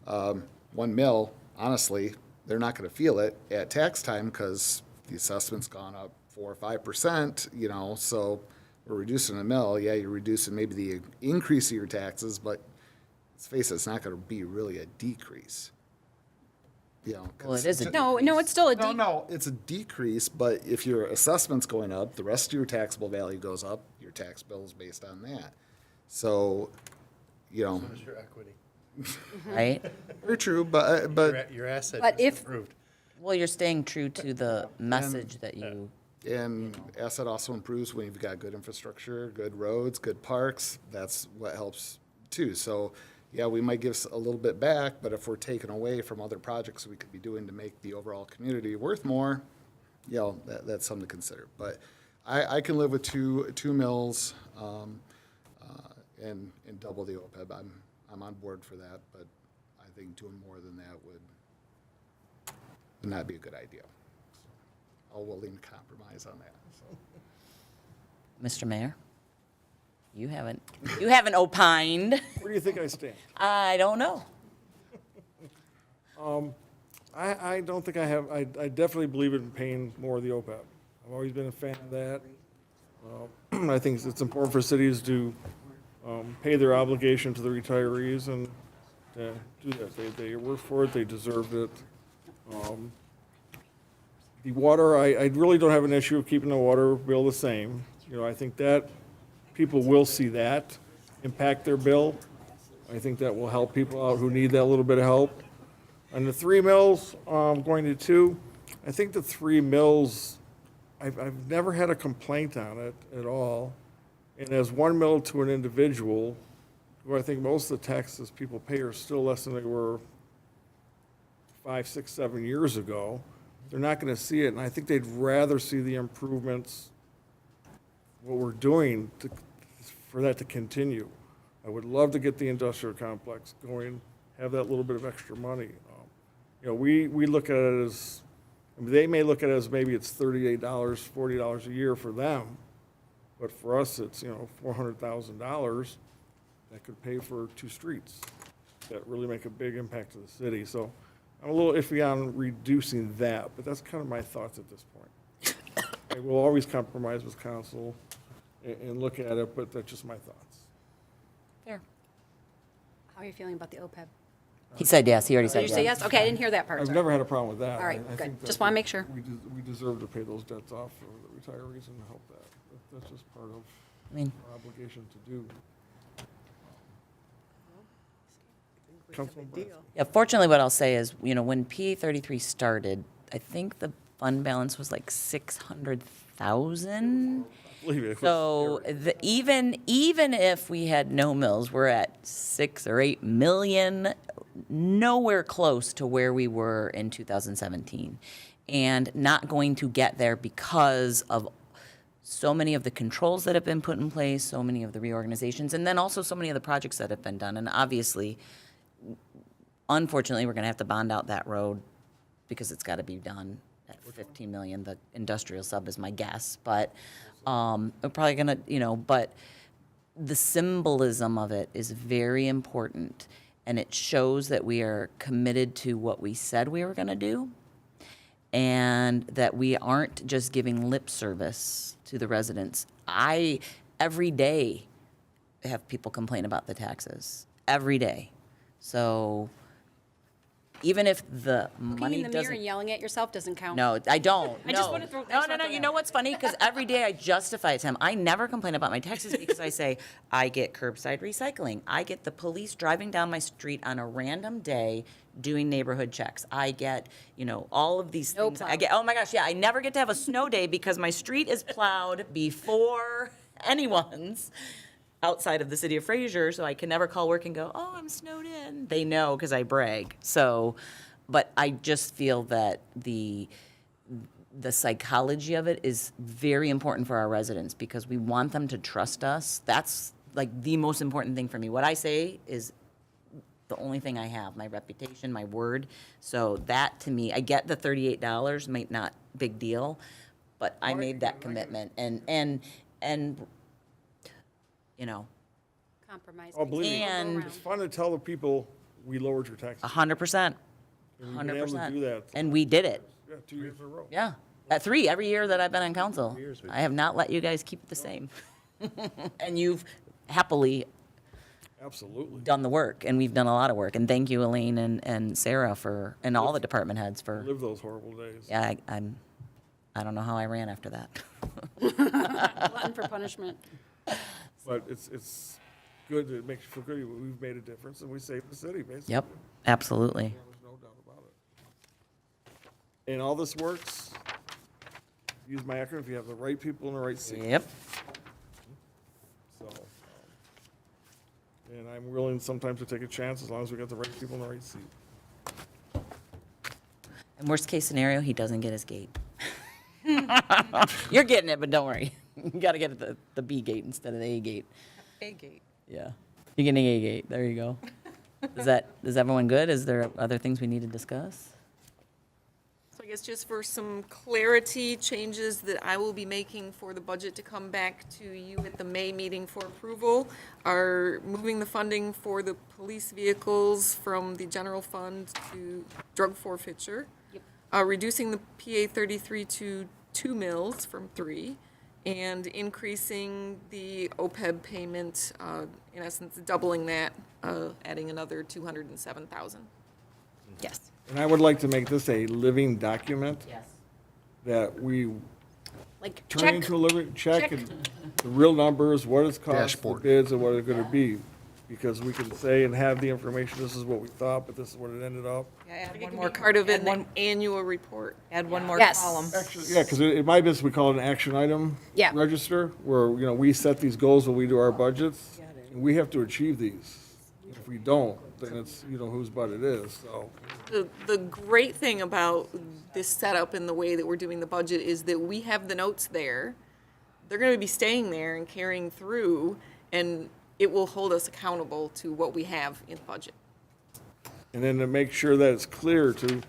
1 mil, honestly, they're not going to feel it at tax time because the assessment's gone up 4 or 5%. You know, so we're reducing a mill. Yeah, you're reducing maybe the increase of your taxes, but let's face it, it's not going to be really a decrease. You know, Well, it is a No, it's still a no, it's a decrease, but if your assessment's going up, the rest of your taxable value goes up, your tax bill is based on that. So, you know, What is your equity? Right? very true, but Your asset But is if- improved. Well, you're staying true to the message that you, and asset also improves when you've got good infrastructure, good roads, good parks. That's what helps too. So, yeah, we might give a little bit back, but if we're taking away from other projects we could be doing to make the overall community worth more, you know, that's something to consider. But I can live with two mills, and double the OPEB. I'm on board for that, but I think doing more than that would not be a good idea. I'll willing to compromise on that. So. Mr. Mayor, you haven't opined. Where do you think I stand? I don't know. I don't think I have, I definitely believe in paying more of the OPEB. I've always been a fan of that. I think it's important for cities to pay their obligation to the retirees and do that. They work for it, they deserved it. The water, I really don't have an issue of keeping the water bill the same. You know, I think that people will see that impact their bill. I think that will help people out who need that little bit of help. And the 3 mills, going to 2, I think the 3 mills, I've never had a complaint on it at all. And as 1 mill to an individual, who I think most of the taxes people pay are still less than they were 5, 6, 7 years ago, they're not going to see it. And I think they'd rather see the improvements, what we're doing for that to continue. I would love to get the industrial complex going, have that little bit of extra money. You know, we look at it as, I mean, they may look at it as maybe it's $38, $40 a year for them, but for us, it's, you know, $400,000 that could pay for 2 streets that really make a big impact to the city. So I'm a little iffy on reducing that, but that's kind of my thoughts at this point. I will always compromise with council and look at it, but that's just my thoughts. Fair. How are you feeling about the OPEB? He said yes, he already Did said you yes. say yes? Okay, I didn't hear that part. I've never had a problem with that. All right, I good. think that Just wanna make sure. We deserve to pay those debts off for the retirees and help that. That's just part of I mean, our obligation to do. Councilman Bradsky. yeah, fortunately, what I'll say is, you know, when PA 33 started, I think the fund balance was like 600,000. Believe it. So even if we had no mills, we're at 6 or 8 million, nowhere close to where we were in 2017, and not going to get there because of so many of the controls that have been put in place, so many of the reorganizations, and then also so many of the projects that have been done. And obviously, unfortunately, we're going to have to bond out that road because it's got to be done at 15 million. The industrial sub is my guess, but we're probably going to, you know, but the symbolism of it is very important. and it shows that we are committed to what we said we were going to do, and that we aren't just giving lip service to the residents. Every day, have people complain about the taxes. Every day. So even if the Looking money in the mirror and doesn't. yelling at yourself doesn't count. No, I don't. I just No. wanna throw- I just No, wanna no, no. throw You that know out. what's funny? Because every day I justify it to him. I never complain about my taxes because I say, I get curbside recycling. I get the police driving down my street on a random day doing neighborhood checks. I get, all of these things. I get, oh my gosh, yeah, I never get to have a snow day because my street is plowed before anyone's outside of the city of Fraser, so I can never call work and go, oh, I'm snowed in. They know because I brag. So, but I just feel that the psychology of it is very important for our residents because we want them to trust us. That's like the most important thing for me. What I say is the only thing I have, my reputation, my word. So that to me, I get the $38 might not big deal, but I made that commitment and Compromise. Oh, believe me, And- it's fun to tell the people we lowered your taxes. 100%, And we've been able to do that. and we did it. Yeah, 2 years in a row. Yeah, at 3 every year that I've been on council. I have not let you guys keep it the same. And you've happily Absolutely. done the work, and we've done a lot of work. And thank you, Elaine and Sarah and all the department heads for, Live those horrible days. yeah, I don't know how I ran after that. Glutton for punishment. But it's good, it makes you feel good, we've made a difference, and we saved the city, basically. Yep, absolutely. There's no doubt about it. And all this works, use my acronym, if you have the right people in the right seat. Yep. So, and I'm willing sometimes to take a chance as long as we got the right people in the right seat. And worst case scenario, he doesn't get his gate. You're getting it, but don't worry. You gotta get the B gate instead of the A gate. A gate. Yeah. You're getting A gate. There you go. Is everyone good? Is there other things we need to discuss? So I guess just for some clarity, changes that I will be making for the budget to come back to you at the May meeting for approval are moving the funding for the police vehicles from the general fund to drug forfeiture. Reducing the PA 33 to 2 mills from 3, and increasing the OPEB payment, in essence, doubling that, adding another 207,000. Yes. And I would like to make this a living document Yes. that we Like, turn check. into a living, check Check. and the real numbers, what it's cost, the Dashboard. bids, and what it's gonna be. Because we can say and have the information, this is what we thought, but this is what it ended up. Yeah, add It one can more, be part of it add in the one, annual report. add one more Yes. column. Actually, yeah, because in my business, we call it an action item. Yeah. Register, where, we set these goals when we do our budgets, and we have to achieve these. If we don't, then it's, whose butt it is, so. The great thing about this setup and the way that we're doing the budget is that we have the notes there. They're gonna be staying there and carrying through, and it will hold us accountable to what we have in the budget. And then to make sure that it's clear to,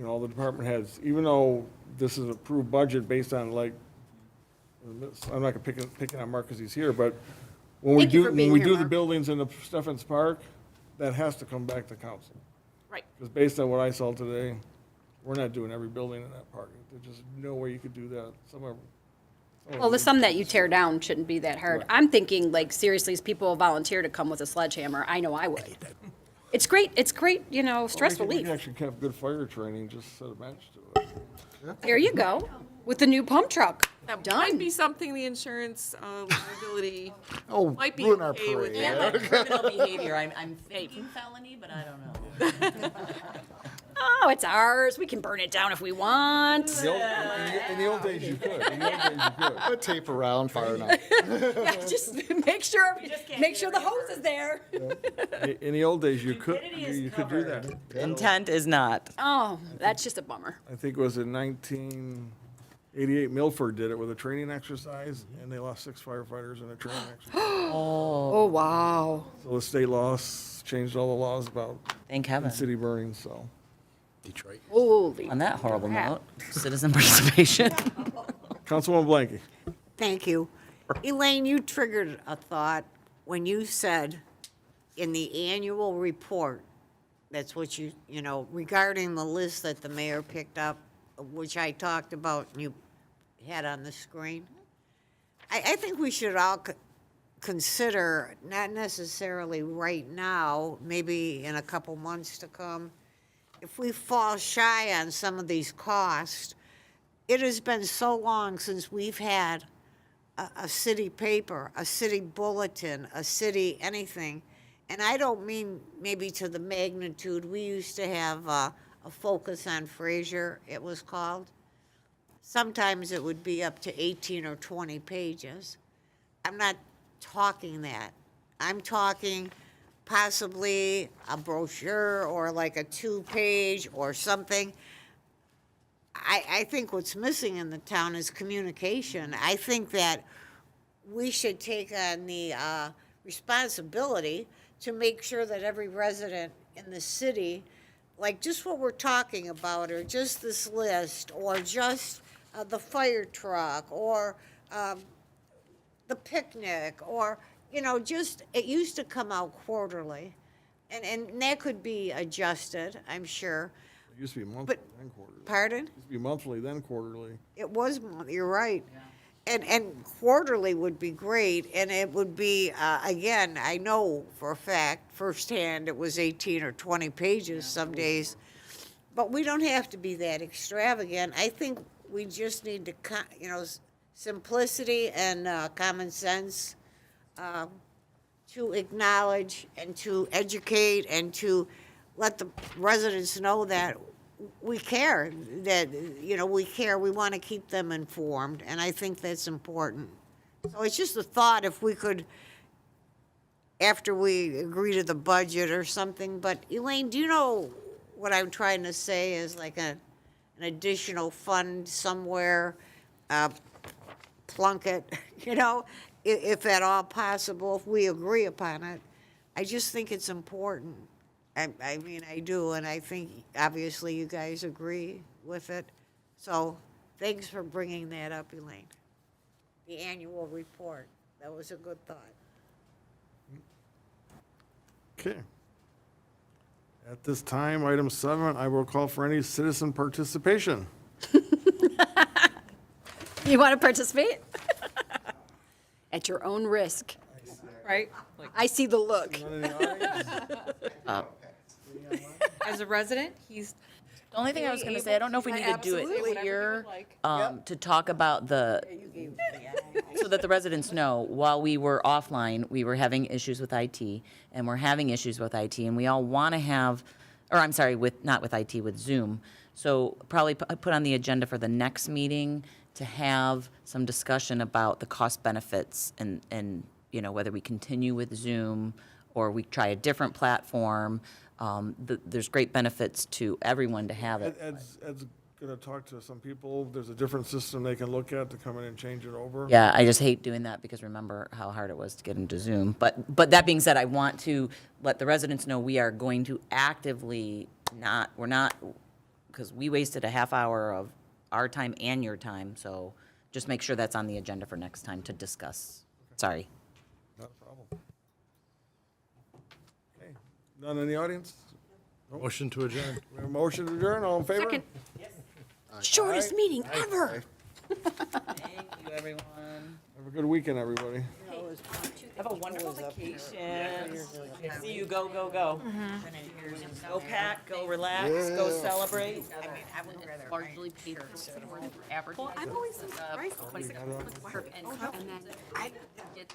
all the department heads, even though this is an approved budget based on I'm not gonna picking on Mark because he's here, but when we Thank you do, for when being we here, do the Mark. buildings in the Steffens Park, that has to come back to council. Right. Because based on what I saw today, we're not doing every building in that park. There's just no way you could do that. Some of Well, the some that you tear down shouldn't be that hard. I'm thinking, like, seriously, if people volunteer to come with a sledgehammer, I know I would. It's great, stress We relief. can actually have good fire training, just set a bench to it. There you go, with the new pump truck. That Done. might be something the insurance liability Oh, might be ruin our okay with parade. that. Criminal behavior, I'm thinking felony, but I don't know. Oh, it's ours. We can burn it down if we want. In the old days, you could. In the old days, you could. Put tape around, fire enough. Yeah, just make sure the hose is there. In the old days, you could do that. Intent is not. Oh, that's just a bummer. I think it was in 1988, Milford did it with a training exercise, and they lost 6 firefighters in a training exercise. Oh, wow. So the state laws changed all the laws about Thank heaven. city burning, so. Detroit. Holy. On that horrible crap. note, citizen participation. Councilwoman Blanky. Thank you. Elaine, you triggered a thought when you said in the annual report, that's what you know, regarding the list that the mayor picked up, which I talked about and you had on the screen, I think we should all consider, not necessarily right now, maybe in a couple months to come, if we fall shy on some of these costs. It has been so long since we've had a city paper, a city bulletin, a city anything. And I don't mean maybe to the magnitude, we used to have a Focus on Fraser, it was called. Sometimes it would be up to 18 or 20 pages. I'm not talking that. I'm talking possibly a brochure or like a 2-page or something. I think what's missing in the town is communication. I think that we should take on the responsibility to make sure that every resident in the city, like just what we're talking about, or just this list, or just the fire truck, or the picnic, or, you know, just, it used to come out quarterly, and that could be adjusted, I'm sure. It used to be monthly, But- then quarterly. Pardon? It used to be monthly, then quarterly. It was, you're right. And quarterly would be great, and it would be, again, I know for a fact, firsthand, it was 18 or 20 pages some days. But we don't have to be that extravagant. I think we just need to, you know, simplicity and common sense to acknowledge and to educate and to let the residents know that we care, that, you know, we care, we want to keep them informed, and I think that's important. So it's just a thought, if we could, after we agree to the budget or something, but Elaine, do you know what I'm trying to say is like an additional fund somewhere, plunk it, you know, if at all possible, if we agree upon it. I just think it's important. I mean, I do, and I think obviously you guys agree with it. So thanks for bringing that up, Elaine. The annual report, that was a good thought. Okay. At this time, item 7, I will call for any citizen participation. You want to participate? At your own risk, Right? Like, I see the look. None in the audience? as a resident, he's The only thing I was gonna say, I don't know if we need to do Absolutely. it here, like. to talk about so that the residents know, while we were offline, we were having issues with IT, and we're having issues with IT, and we all wanna have, or I'm sorry, not with IT, with Zoom. So probably put on the agenda for the next meeting to have some discussion about the cost benefits and, you know, whether we continue with Zoom or we try a different platform. There's great benefits to everyone to have it. Ed's gonna talk to some people. There's a different system they can look at to come in and change it over. Yeah, I just hate doing that because remember how hard it was to get into Zoom. But that being said, I want to let the residents know we are going to actively we're not, because we wasted a half hour of our time and your time, so just make sure that's on the agenda for next time to discuss. Sorry. Not a problem. Okay, none in the audience? Motion to adjourn. We have a motion to adjourn, all in favor? Second. Shortest meeting ever. Thank you, everyone. Have a good weekend, everybody. Have a wonderful vacation. See you, go, go, go. Go pack, go relax, go celebrate. Largely paid for average. I'm always surprised. And then it's